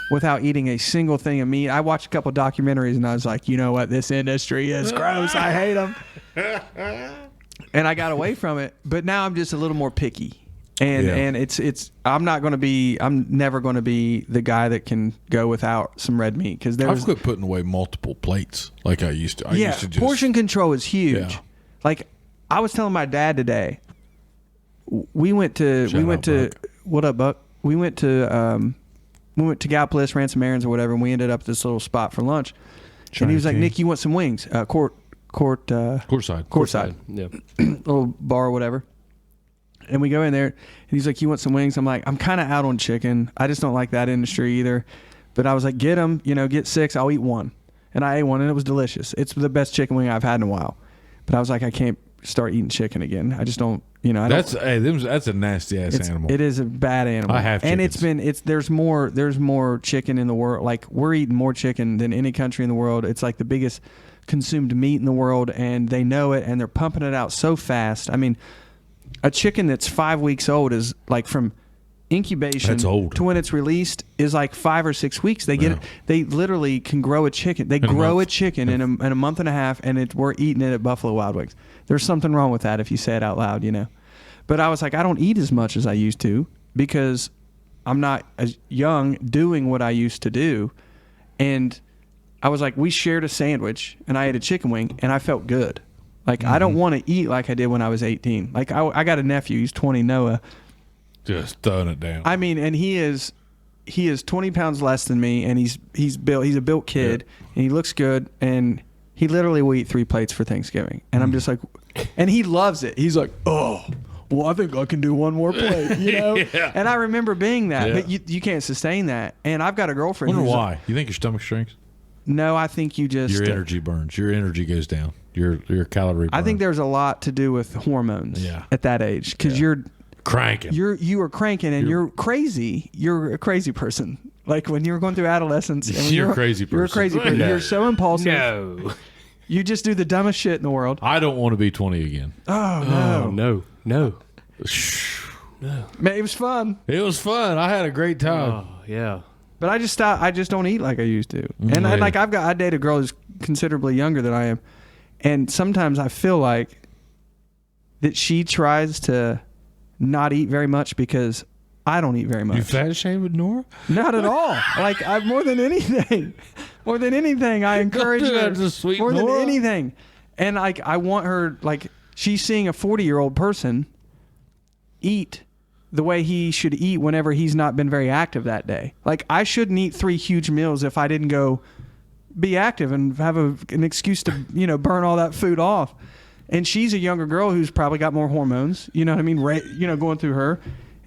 without eating a single thing of meat. I watched a couple documentaries and I was like, you know what? This industry is gross. I hate them. And I got away from it. But now I'm just a little more picky. And I'm never going to be the guy that can go without some red meat because I've quit putting away multiple plates like I used to. I used to just, portion control is huge. Yeah. Like I was telling my dad today, we went to Buck. what up, Buck? We went to Gallipolis, ran some errands or whatever, and we ended up at this little spot for lunch. And he was like, Chinese. "Nick, you want some wings? Courtside, Yeah. little bar or whatever." And we go in there, and he's like, "You want some wings?" I'm like, "I'm kind of out on chicken. I just don't like that industry either." But I was like, "Get them, get 6. I'll eat 1." And I ate 1, and it was delicious. It's the best chicken wing I've had in a while. But I was like, I can't start eating chicken again. I just don't. that's a nasty ass animal. It is a bad animal. I have and chickens. there's more chicken in the world. Like we're eating more chicken than any country in the world. It's like the biggest consumed meat in the world, and they know it, and they're pumping it out so fast. I mean, a chicken that's 5 weeks old is like from incubation That's old. to when it's released is like 5 or 6 weeks. They get Yeah. it. They literally can grow a chicken. They In a grow month. a chicken in a month and a half, and we're eating it at Buffalo Wild Wings. There's something wrong with that if you say it out loud, But I was like, I don't eat as much as I used to because I'm not as young doing what I used to do. And I was like, we shared a sandwich, and I ate a chicken wing, and I felt good. Like, I don't want to eat like I did when I was 18. Like, I got a nephew. He's 20, Noah. Just throwing it down. I mean, and he is 20 pounds less than me, and he's built. He's a built kid, and he looks good, and he literally will eat 3 plates for Thanksgiving. And I'm just like, and he loves it. He's like, oh, well, I think I can do 1 more plate, Yeah. And I remember being that, Yeah. but you can't sustain that. And I've got a girlfriend. Wonder who's why? You think your stomach shrinks? No, I think you just Your energy burns. Your energy goes down. Your calorie. I think burn. there's a lot to do with hormones. Yeah. At that age, because Yeah. you're cranking. you are cranking and you're crazy. You're a crazy person. Like when you were going through adolescence, and when You're a crazy You're a person. crazy person. No. You're so impulsive. No. You just do the dumbest shit in the world. I don't want to be 20 again. Oh Oh, no. no. Man, it was fun, It was fun. I had a great time. Oh, yeah. but I just stopped. I just don't eat like I used to. And Yeah. I date a girl who's considerably younger than I am, and sometimes I feel like that she tries to not eat very much because I don't eat very much. You fat shamed with Nora? Not at all. Like more than anything, I encourage do her that to sweet more than Nora. anything. And like I want her, like she's seeing a 40-year-old person eat the way he should eat whenever he's not been very active that day. Like I shouldn't eat 3 huge meals if I didn't go be active and have an excuse to burn all that food off. And she's a younger girl who's probably got more hormones. You know what I mean? Going through her.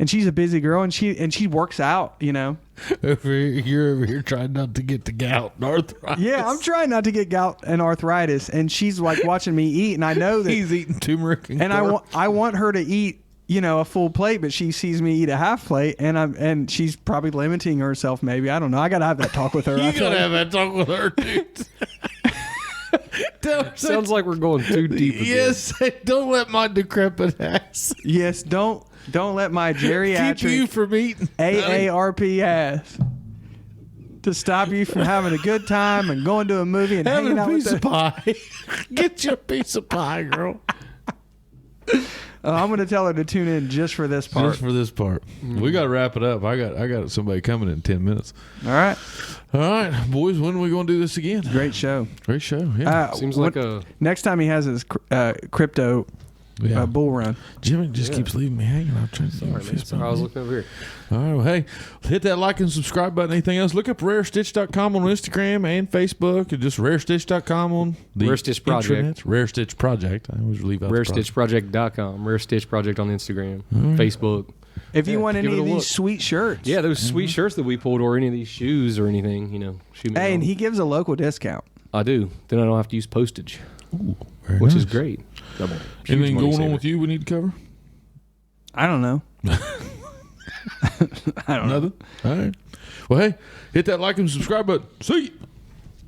and she's a busy girl, and she works out, you know. You're over here trying not to get the gout and arthritis. Yeah, I'm trying not to get gout and arthritis, and she's like watching me eat, and I know that he's eating turmeric and I want her to eat, you know, a full plate, but she sees me eat a half plate, and she's probably limiting herself. Maybe, I don't know. I gotta have that talk with her. You gotta have that talk with her, dude. Sounds like we're going too deep. Yes, don't let my decrepit ass. Yes, don't let my geriatric keep you from eating AARP ass to stop you from having a good time and going to a movie and having hanging out a piece with of pie. Get your piece of pie, girl. I'm going to tell her to tune in just for this part. Just for this part. We got to wrap it up. I got somebody coming in 10 minutes. All right. All right, boys, when are we going to do this again? Great show. Great show, yeah. Seems like a... Next time he has his crypto bull run. Jimmy just keeps leaving me hanging. I'm trying to Sorry, man. Sorry, I was looking over here. All right, well, hey, hit that like and subscribe button. Anything else, look up rarestitch.com on Instagram and Facebook, and just rarestitch.com on the Rare Stitch Project. intranet. Rare Stitch Project. I always leave out RareStitchProject.com. Rare Stitch Project on Instagram, Facebook. If you want give any it of a these look. sweet shirts. Yeah, those sweet shirts that we pulled, or any of these shoes or anything, you know. Shoot me Hey, and on. he gives a local discount. I do. Then I don't have to use postage, Ooh, very which is nice. great. Double. Anything going on with you we need to cover? I don't know. I don't know. Nothing? All right. Well, hey, hit that like and subscribe button. See you.